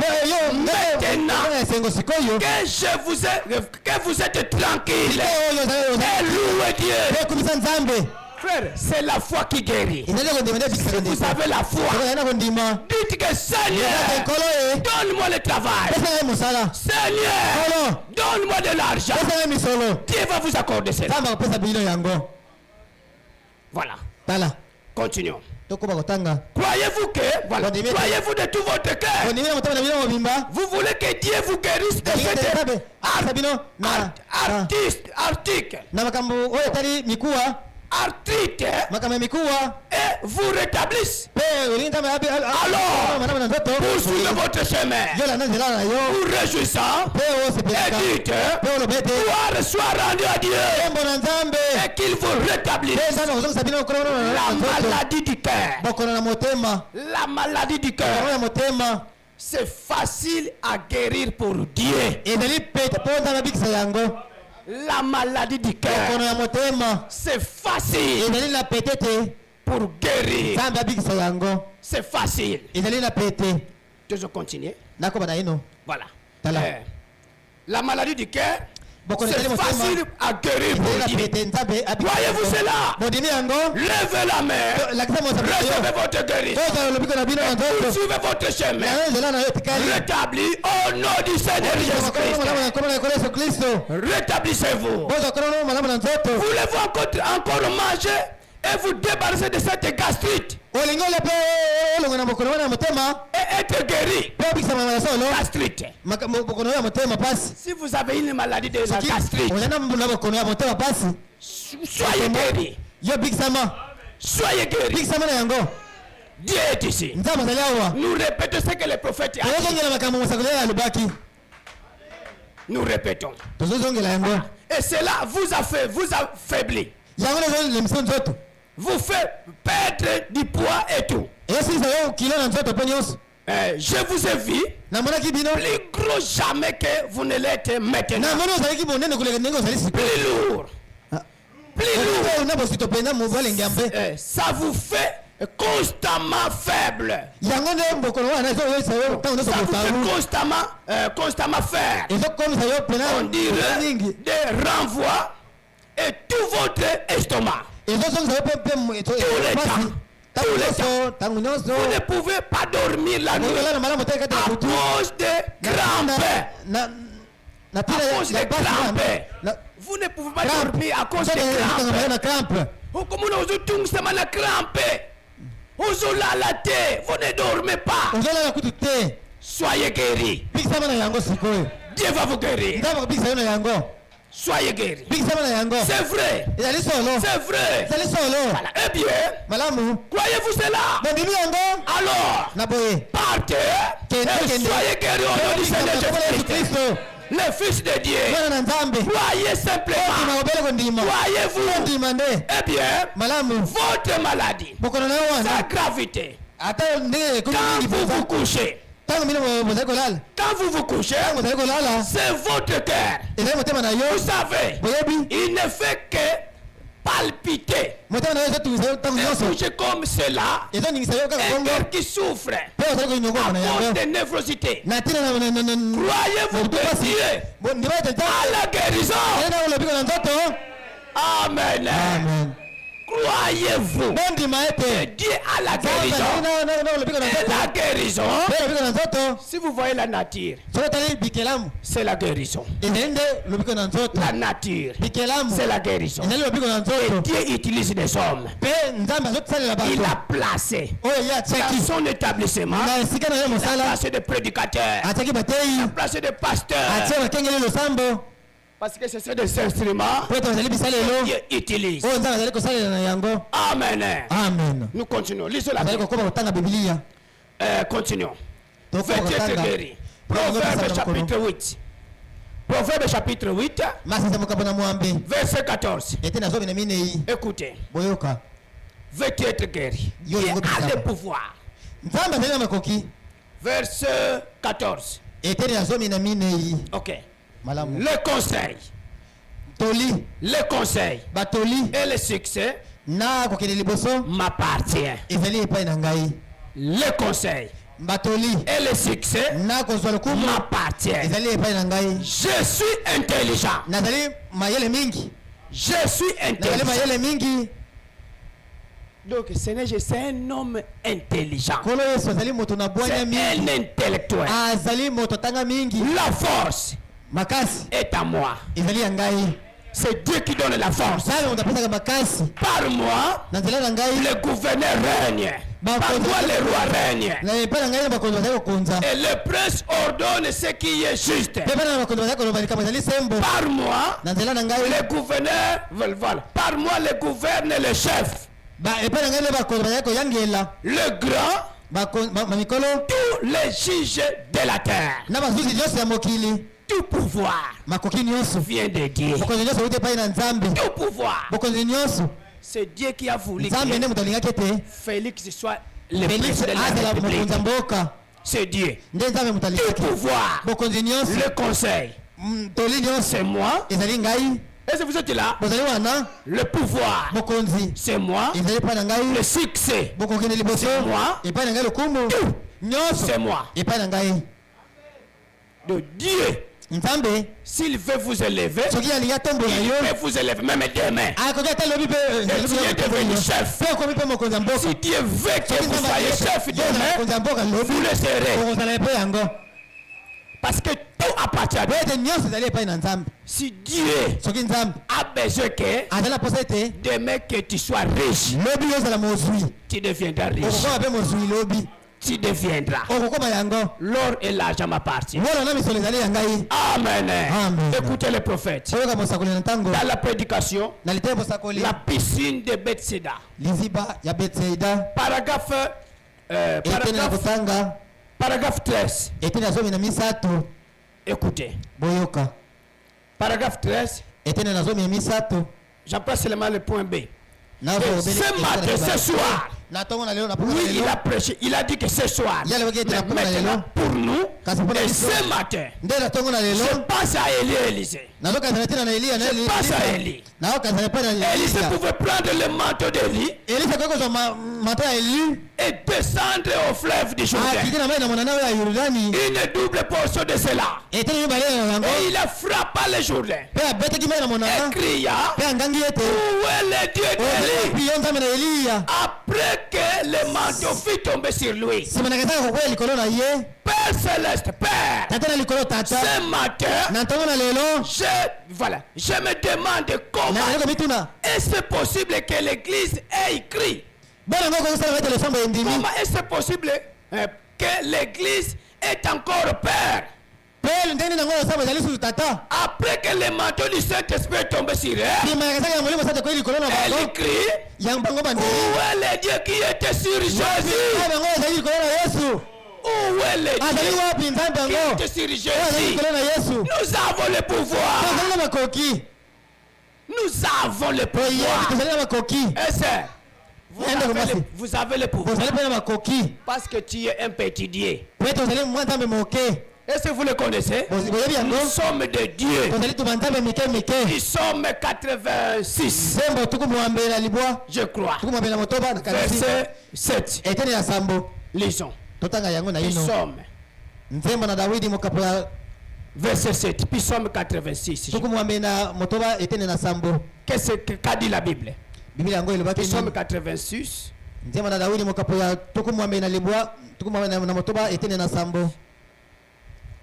Maintenant que vous êtes tranquille, et louez Dieu. Frère, c'est la foi qui guérit. Si vous avez la foi, dites que Seigneur, donne-moi le travail. Seigneur, donne-moi de l'argent. Dieu va vous accorder cela. Voilà. Continuons. Croyez-vous que, croyez-vous de tout votre cœur, vous voulez que Dieu vous guérisse de cette arthrite et vous rétablisse. Alors, poursuivez votre chemin. Vous réjouissant et dites, gloire soit rendue à Dieu et qu'il vous rétablisse. La maladie du cœur. La maladie du cœur. C'est facile à guérir pour Dieu. La maladie du cœur, c'est facile pour guérir. C'est facile. Je continue. Voilà. La maladie du cœur, c'est facile à guérir pour Dieu. Voyez-vous cela? Levez la main. Recevez votre guérison. Suivez votre chemin. Rétablis au nom du Seigneur Jésus-Christ. Rétablissez-vous. Voulez-vous encore manger et et vous débarrasser de cette gastrite et être guéri. Gastrite. Si vous avez une maladie de la gastrite, soyez guéri. Soyez guéri. Dieu est ici. Nous répétons ce que les prophètes ont dit. Nous répétons. Et cela vous affaiblit. Vous fait perdre du poids et tout. Je vous ai vu plus gros jamais que vous ne l'êtes maintenant. Plus lourd. Plus lourd. Ça vous fait constamment faible. Ça vous fait constamment faire. On dirait des renvois et tout votre estomac. Tout le temps. Vous ne pouvez pas dormir la nuit à cause des crampes. À cause des crampes. Vous ne pouvez pas dormir à cause des crampes. Comme nous avons tous ces crampes. Vous ne dormez pas. Soyez guéris. Dieu va vous guérir. Soyez guéris. C'est vrai. C'est vrai. Voilà. Eh bien, croyez-vous cela? Alors, partez et soyez guéris au nom du Seigneur Jésus-Christ, le Fils de Dieu. Croyez simplement. Croyez-vous. Eh bien, votre maladie, sa gravité, quand vous vous couchez, c'est votre cœur. Vous savez, il ne fait que palpiter. Et bouger comme cela. Un cœur qui souffre à cause de névrosité. Croyez-vous que Dieu à la guérison? Amen. Croyez-vous que Dieu a la guérison? Et la guérison, si vous voyez la nature, c'est la guérison. La nature, c'est la guérison. Et Dieu utilise des hommes. Il a placé dans son établissement, il a placé des prédicateurs, il a placé des pasteurs. Parce que c'est des instruments que Dieu utilise. Amen. Nous continuons. Lisons la Bible. Continuons. Faites être guéri. Proverbe chapitre 8. Proverbe chapitre 8. Verset 14. Écoutez. Faites être guéri. Dieu a le pouvoir. Verset 14. Ok. Le conseil, le conseil et le succès m'appartient. Le conseil et le succès m'appartient. Je suis intelligent. Je suis intelligent. Donc c'est un homme intelligent. C'est un intellectuel. La force est à moi. C'est Dieu qui donne la force. Par moi, le gouverneur règne. Par moi, le roi règne. Et le prince ordonne ce qui est juste. Par moi, le gouverneur, par moi, le gouverne le chef. Le grand, tous les juges de la terre. Tout pouvoir vient de Dieu. Tout pouvoir. C'est Dieu qui a voulu que Félix soit le président de la République. C'est Dieu. Tout pouvoir. Le conseil. C'est moi. Est-ce que vous êtes là? Le pouvoir, c'est moi. Le succès, c'est moi. C'est moi. De Dieu, s'il veut vous élever, il peut vous élever même demain. Et Dieu est devenu chef. Si Dieu veut que vous soyez chef demain, vous le serez. Parce que tout appartient à Dieu. Si Dieu a besoin que demain que tu sois riche, tu deviendras riche. Tu deviendras. L'or et l'argent m'appartiennent. Amen. Écoutez le prophète. Dans la prédication, la piscine de Bethsaida. Paragraphe 13. Écoutez. Paragraphe 13. J'apprends seulement le point B. Ce matin, ce soir, oui, il a prêché, il a dit que ce soir, maintenant pour nous, et ce matin, je passe à Élie et Élisée. Je passe à Élie. Élisée pouvait prendre le manteau d'Élie et descendre au fleuve du Jourdain. Une double portion de cela. Et il a frappé le Jourdain. Et cria, où est le Dieu d'Élie? Après que le manteau fut tombé sur lui. Père céleste, Père, ce matin, je me demande comment est-ce possible que l'Église ait écrit. Comment est-ce possible que l'Église est encore Père? Après que le manteau du Saint-Esprit est tombé sur elle, elle écrit, où est le Dieu qui était sur Jésus? Où est le Dieu qui était sur Jésus? Nous avons le pouvoir. Nous avons le pouvoir. Et c'est, vous avez le pouvoir. Parce que tu es un petit Dieu. Est-ce que vous le connaissez? Nous sommes de Dieu. Nous sommes 86. Je crois. Verset 7. Lisons. Nous sommes. Verset 7. Puis Psaume 86. Qu'est-ce qu'a dit la Bible? Psaume 86.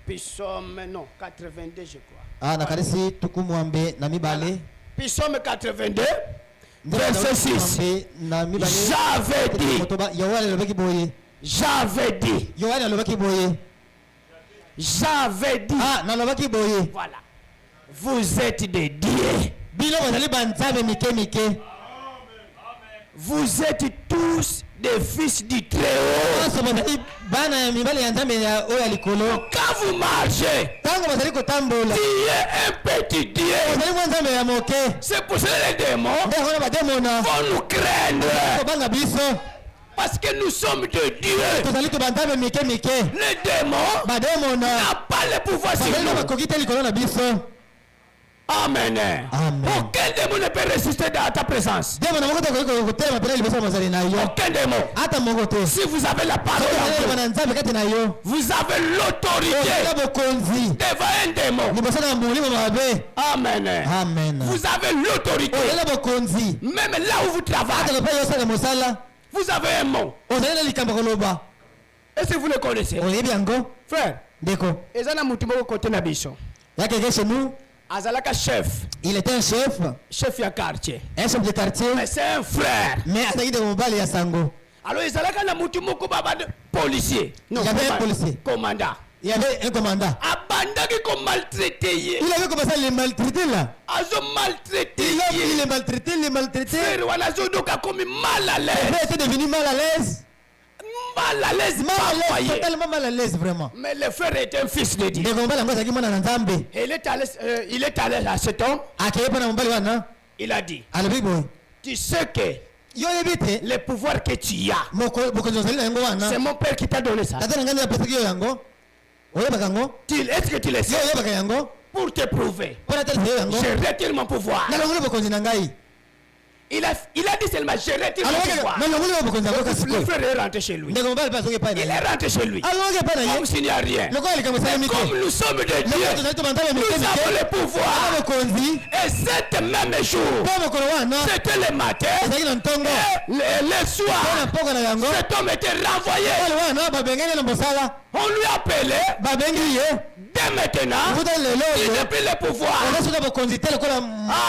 Psaume, non, 82, je crois. Psaume 82, verset 6. J'avais dit. Voilà. Vous êtes des dieux. Vous êtes tous des fils du Très-Haut. Quand vous marchez, tu es un petit Dieu. C'est pour cela que les démons vont nous craindre. Parce que nous sommes de Dieu. Les démons n'ont pas le pouvoir sur nous. Amen. Aucun démon ne peut résister dans ta présence. Aucun démon. Si vous avez la parole, vous avez l'autorité devant un démon. Amen. Vous avez l'autorité. Même là où vous travaillez, vous avez un mot. Est-ce que vous le connaissez? Frère, Azalaka chef. Il était un chef. Chef ya quartier. Un chef de quartier. Mais c'est un frère. Mais attaqué de Mobali ya Sango. Alors Azalaka na mutu moko baba policier. Non, il y avait un policier. Commandant. Il y avait un commandant. Abanda qui comme maltraité. Il avait commencé à les maltraiter là. Azo maltraité. Il les maltraité. Frère wana zo doka comme mal à l'aise. Il était devenu mal à l'aise. Totalement mal à l'aise vraiment. Mais le frère était un fils de Dieu. Et il est allé à cet homme. Il a dit, tu sais que le pouvoir que tu as, c'est mon père qui t'a donné ça. Est-ce que tu le sais? Pour te prouver, je retire mon pouvoir. Il a dit seulement je retire mon pouvoir. Le frère est rentré chez lui. Il est rentré chez lui. Comme s'il n'y a rien. Comme nous sommes de Dieu, nous avons le pouvoir. Et cet même jour, c'était le matin, et le soir, cet homme était renvoyé. On lui a appelé. Dès maintenant, il n'a plus le pouvoir.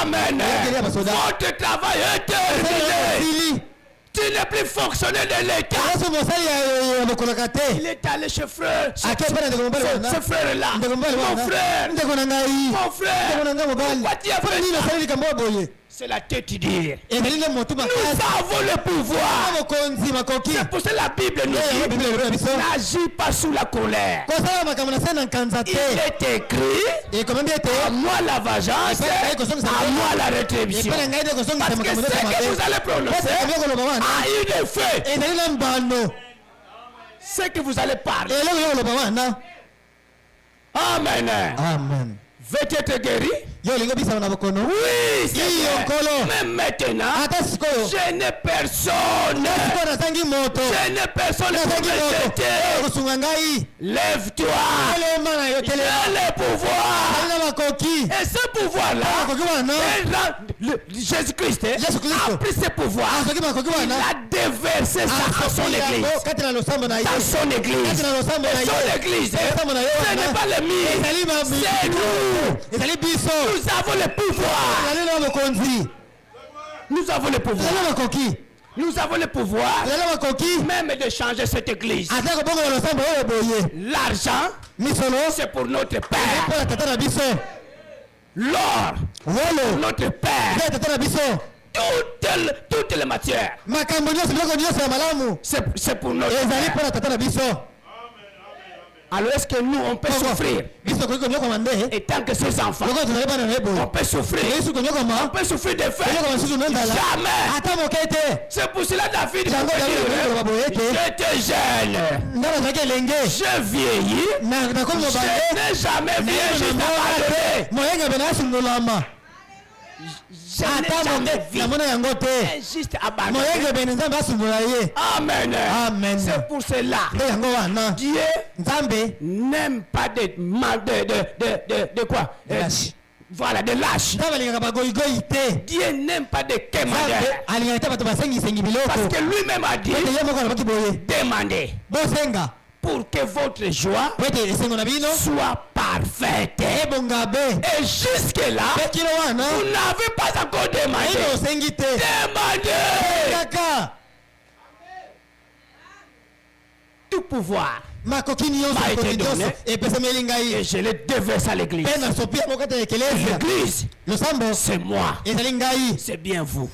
Amen. Votre travail est terminé. Tu n'es plus fonctionnaire de l'État. Il est allé chez frère. Ce frère-là. Mon frère. Pourquoi tu as fait ça? C'est la tête dire. Nous avons le pouvoir. C'est pour ça que la Bible nous dit n'agis pas sous la colère. Il est écrit à moi la vengeance, à moi la rétribution. Parce que ce que vous allez prononcer a eu des faits. Ce que vous allez parler. Amen. Amen. Veux-tu être guéri? Oui, mais maintenant, je n'ai personne. Je n'ai personne pour m'aider. Lève-toi. Il a le pouvoir. Et ce pouvoir-là, Jésus-Christ a pris ce pouvoir. Il a déversé ça à son église. Dans son église. Son église. Ce n'est pas le mien. C'est nous. Nous avons le pouvoir. Nous avons le pouvoir. Nous avons le pouvoir même de changer cette église. L'argent, c'est pour notre Père. L'or, notre Père. Toutes les matières, c'est pour notre Père. Alors est-ce que nous on peut souffrir? Et tant que ces enfants, on peut souffrir. On peut souffrir de faim. Jamais. C'est pour cela David dit, j'étais jeune, je vieillis, je n'ai jamais vieilli jusqu'à abandonner. Juste abandonné. Amen. Amen. C'est pour cela Dieu n'aime pas de quoi? Voilà, de lâches. Dieu n'aime pas de quémandeurs. Parce que lui-même a dit, demandez pour que votre joie soit parfaite. Et jusque-là, vous n'avez pas encore demandé. Demandez. Tout pouvoir m'a été donné et je le déverse à l'église. L'église, c'est moi. C'est bien vous.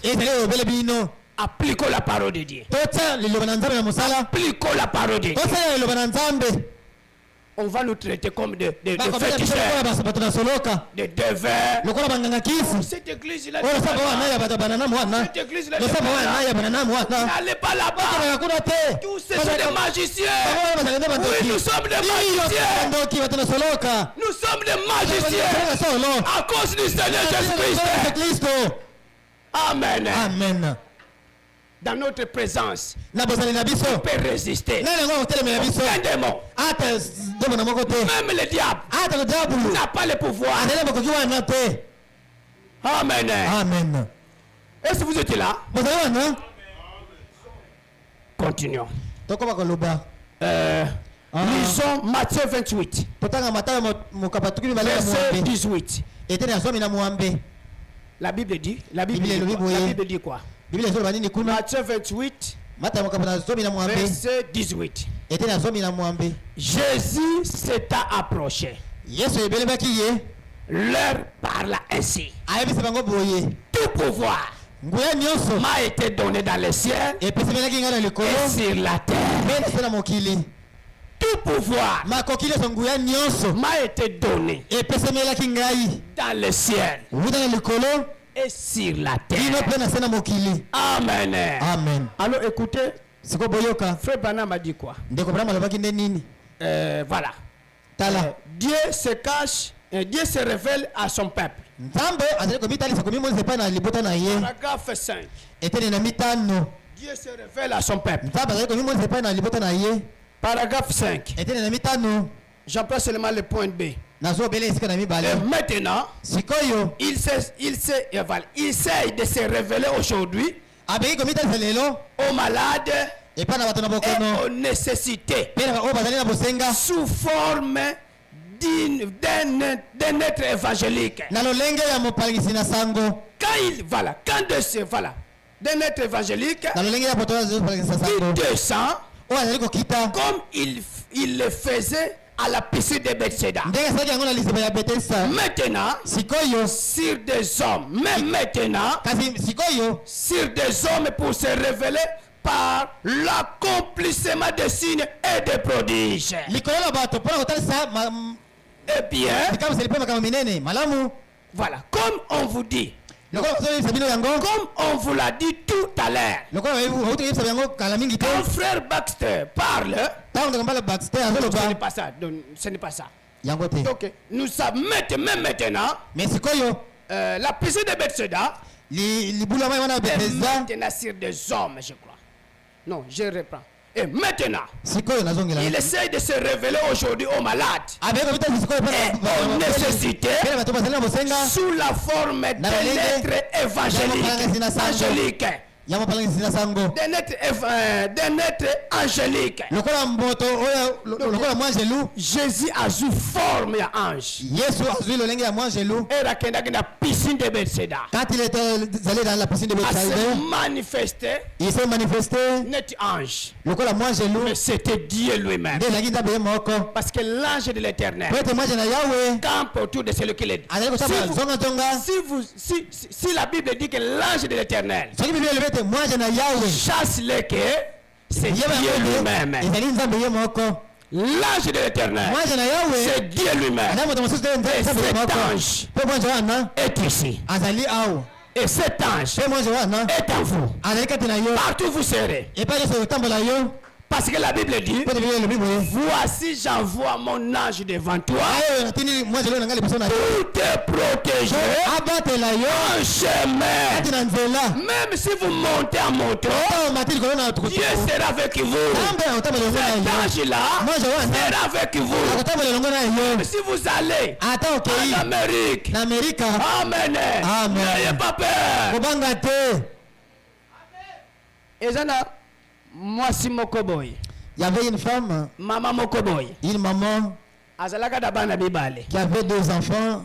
Appliquons la parole de Dieu. Appliquons la parole de Dieu. On va nous traiter comme des féticheurs, des devins. Cette église-là, cette église-là, n'allez pas là-bas. Tous ces sont des magiciens. Oui, nous sommes des magiciens. Nous sommes des magiciens à cause du Seigneur Jésus-Christ. Amen. Amen. Dans notre présence, on peut résister. Aucun démon, même le diable, n'a pas le pouvoir. Amen. Amen. Est-ce que vous êtes là? Continuons. Lisons Matthieu 28, verset 18. La Bible dit quoi? Matthieu 28, verset 18. Jésus s'est approché. Leur parla ainsi. Tout pouvoir m'a été donné dans le ciel et sur la terre. Tout pouvoir m'a été donné dans le ciel et sur la terre. Amen. Amen. Alors écoutez, Frère Branham a dit quoi? Voilà. Dieu se cache, Dieu se révèle à son peuple. Paragraphe 5. Dieu se révèle à son peuple. Paragraphe 5. J'emploie seulement le point B. Et maintenant, il essaie de se révéler aujourd'hui aux malades, Et pas na bato na bokono. aux nécessités. Pe na o bazali na bosenga. Sous forme d'un être évangélique. Na lolenge ya mopalisi na sango. D'un être évangélique. Na lolenge ya poto ya mopalisi na sango. Il descend. O azali kokita. Comme il le faisait à la piscine de Bethsaida. Maintenant, sikoyo sur des hommes, même maintenant, sikoyo sur des hommes pour se révéler par l'accomplissement des signes et des prodiges. Eh bien, voilà, comme on vous dit, comme on vous l'a dit tout à l'heure, quand frère Baxter parle, ce n'est pas ça. Ce n'est pas ça. Donc, nous savons maintenant, la piscine de Bethsaida est maintenant sur des hommes, je crois. Non, je reprends. Et maintenant, il essaie de se révéler aujourd'hui aux malades et aux nécessités sous la forme d'un être évangélique. D'un être angélique. Jésus a eu forme d'ange. Et la piscine de Bethsaida. Quand il était allé dans la piscine de Bethsaida, il s'est manifesté. Net ange. Mais c'était Dieu lui-même. Parce que l'ange de l'Éternel campe autour de celui qui est. Si la Bible dit que l'ange de l'Éternel chasse les quais, c'est Dieu lui-même. L'ange de l'Éternel, c'est Dieu lui-même. Et cet ange est ici. Et cet ange est en vous. Partout vous serez. Parce que la Bible dit, voici j'envoie mon ange devant toi pour te protéger en chemin. Même si vous montez en moto, Dieu sera avec vous. Cet ange-là sera avec vous. Même si vous allez en Amérique, amen. N'ayez pas peur. Et ça, moi si Mokoboy. Il y avait une femme, Maman Mokoboy. une maman qui avait 2 enfants.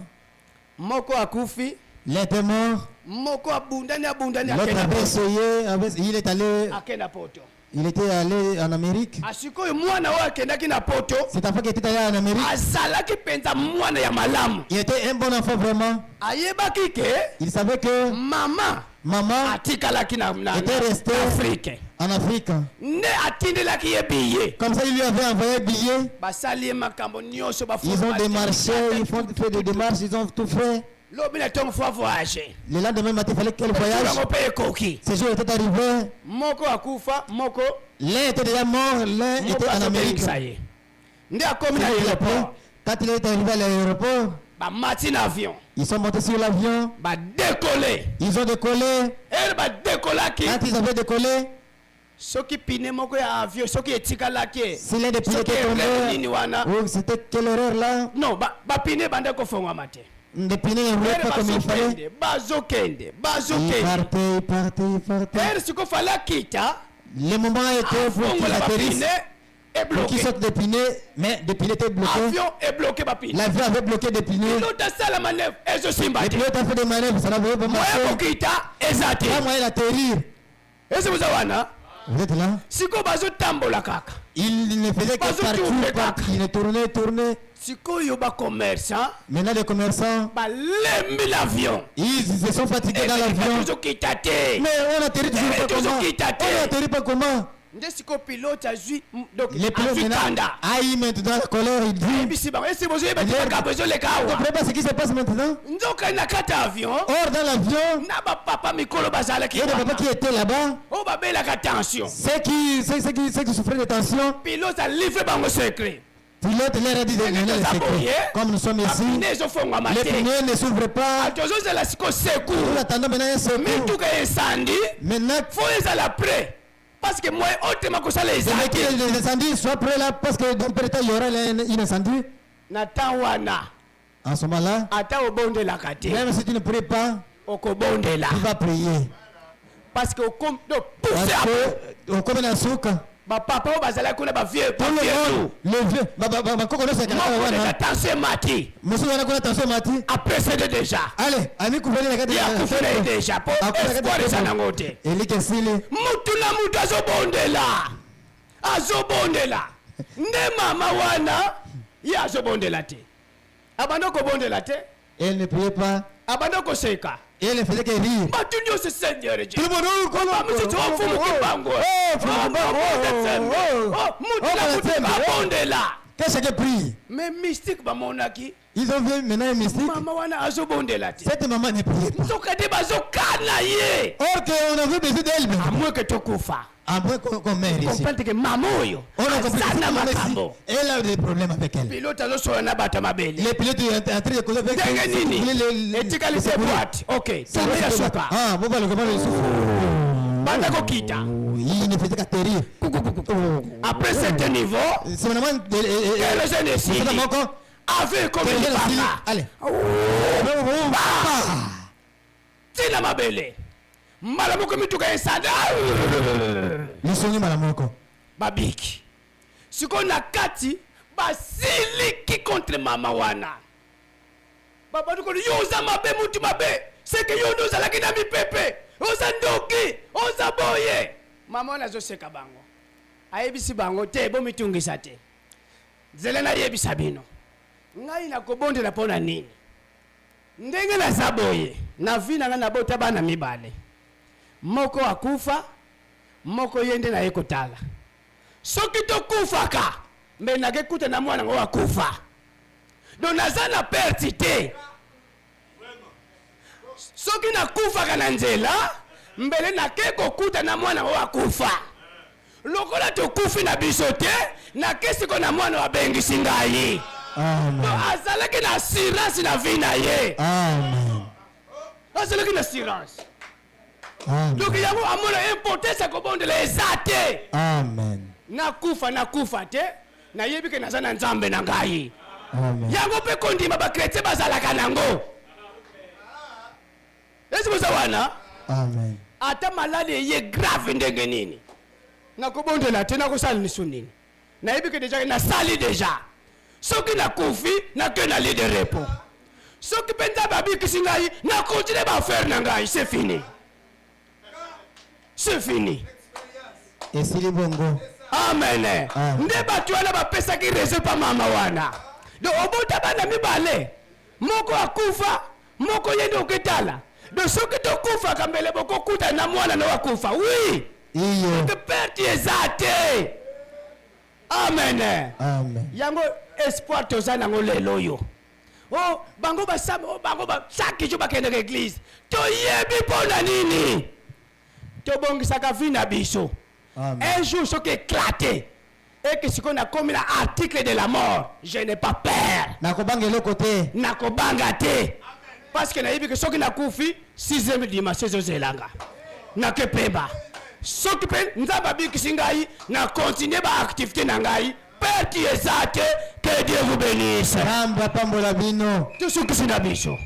Moko akufi. L'un était mort. Moko abundani L'autre avait essayé, il est allé, akenda poto. il était allé en Amérique. Asiko mwana wa akendaki na poto. Cet enfant qui était allé en Amérique, Azalaki penza mwana ya malamu. il était un bon enfant vraiment. Ayebaki ke Il savait que maman atikalaki na était restée Afrique. en Afrique. Ne atindelaki ye billet. Comme ça, il lui avait envoyé un billet. Basali makambo nyonso ba Ils ont démarché, ils font fait des démarches, ils ont tout fait. Lobina tong fois voyager. Le lendemain matin, il fallait qu'elle voyage. Ce jour était arrivé. Moko akufa, moko. L'un était déjà mort, l'un était en Amérique. Quand il est arrivé à l'aéroport, ils sont montés sur l'avion. Ils ont décollé. Quand ils avaient décollé, si l'un des pilotes est tombé, c'était quelle erreur là? Non, Des pneus ne roulaient pas comme il fallait. Il partait. Le moment était pour qu'il atterrisse, pour qu'il sorte des pneus, mais des pneus étaient bloqués. L'avion avait bloqué des pneus. Le pilote a fait des manœuvres, ça n'avait pas marché. Pas moyen d'atterrir. Vous êtes là? Il ne faisait que partir, il tournait. Maintenant les commerçants, ils se sont fatigués dans l'avion. Mais on atterrit toujours pas comment? Le pilote a vu. Les pilotes maintenant la colère, il dit. Vous ne comprenez pas ce qui se passe maintenant? Or dans l'avion, il y a des papas qui étaient là-bas. Ceux qui souffraient de tension. Pilote a livré mon secret. Pilote leur a dit de donner le secret. Comme nous sommes ici, les pneus ne s'ouvrent pas. Nous attendons maintenant un secours. Maintenant, parce que moi, autrement que ça, les incendies soient prêts là, parce que dans peu de temps, il y aura un incendie. En ce moment-là, même si tu ne pries pas, tu vas prier. Parce que okome na suka bapapa oyo bazalaki kuna bavieux le vieux bakoko nyonso wana tension mati mosusu wana kuna tension mati aprécédé déjà ale amikufeli na kati yakufeli déjà po espoir eza nango te elikesili mutu na mutu azobondela nde mama wana ye azobondela te abanda kobondela te elle ne priait pas abanda koseka elle ne faisait que rire batu nyonso seigneur tout le monde bamususu bafumuki bango mutu na mutu babondela que chacun prie mais mystique bamonaki ils ont vu maintenant un mystique mama wana azobondela te cette maman ne priait pas nzoka te bazokana ye or que on a vu besoin d'elle amwe ke tokufa après qu'on meurt ici comprendre que mama oyo on a compris makambo elle a des problèmes avec elle pilote azosola na bato mabele les pilotes est en train de causer avec ndenge nini etikali se boîte ok ya suka ah bon bah le comment le souffle banda kokita il ne faisait qu'atterrir après certain niveau c'est vraiment le jeune ici avec comme il parla allez tina mabele mbala moko mituka esanda lisongi mbala moko babiki siko na kati basiliki contre mama wana babatu ko yoza mabe mutu mabe seke yondo zalaki na mipepe oza ndoki oza boye mama wana azoseka bango ayebisi bango te bo mitungisa te nzela na yebisa bino ngai nakobondela mpona nini ndenge naza boye na vi nanga nabota bana mibale moko akufa moko yende na ye kotala soki tokufaka mbe nakekuta na mwana ngo akufa do naza na perti te soki nakufaka na nzela mbele nake kokuta na mwana ngo akufa lokola tokufi na biso te nakesiko na mwana wabengisi ngai azalaki na assurance na vi na ye azalaki na assurance donc yango amona importance akobondela eza te nakufa te nayebi ke naza na nzambe na ngai yango mpe kondima bakretien bazalaka nango esi boza wana ata maladi eye grave ndenge nini nakobondela te nakosala liso nini nayebi ke deja nasali deja soki nakufi nake na lit de repos soki mpe nzambe abikisi ngai nakontinue baaffaire na ngai c'est fini c'est fini esili bongo amen nde bato wana bapesaki raison pa mama wana do obota bana mibale moko akufa moko yende oketala do soki tokufaka mbele bokokuta na mwana na wakufa oui iyo ke perti eza te amen yango espoir toza nango lelo oyo bango basami bango chaque jour bakendeka église toyebi mpona nini tobongisaka vi na biso un jour soki éclaté eke sikoyo nakomi na article de la mort je n'ai pas peur nakobanga eloko te nakobanga te parce que nayebi ke soki nakufi 6e dimanche ezozelanga nakepemba soki mpe nzambe abikisi ngai na continue baactivité na ngai perti eza te que Dieu vous bénisse nzambe apambola bino tosukisi na biso.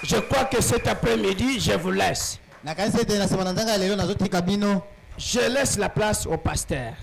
Je crois que cet après-midi, je vous laisse. Je laisse la place au pasteur.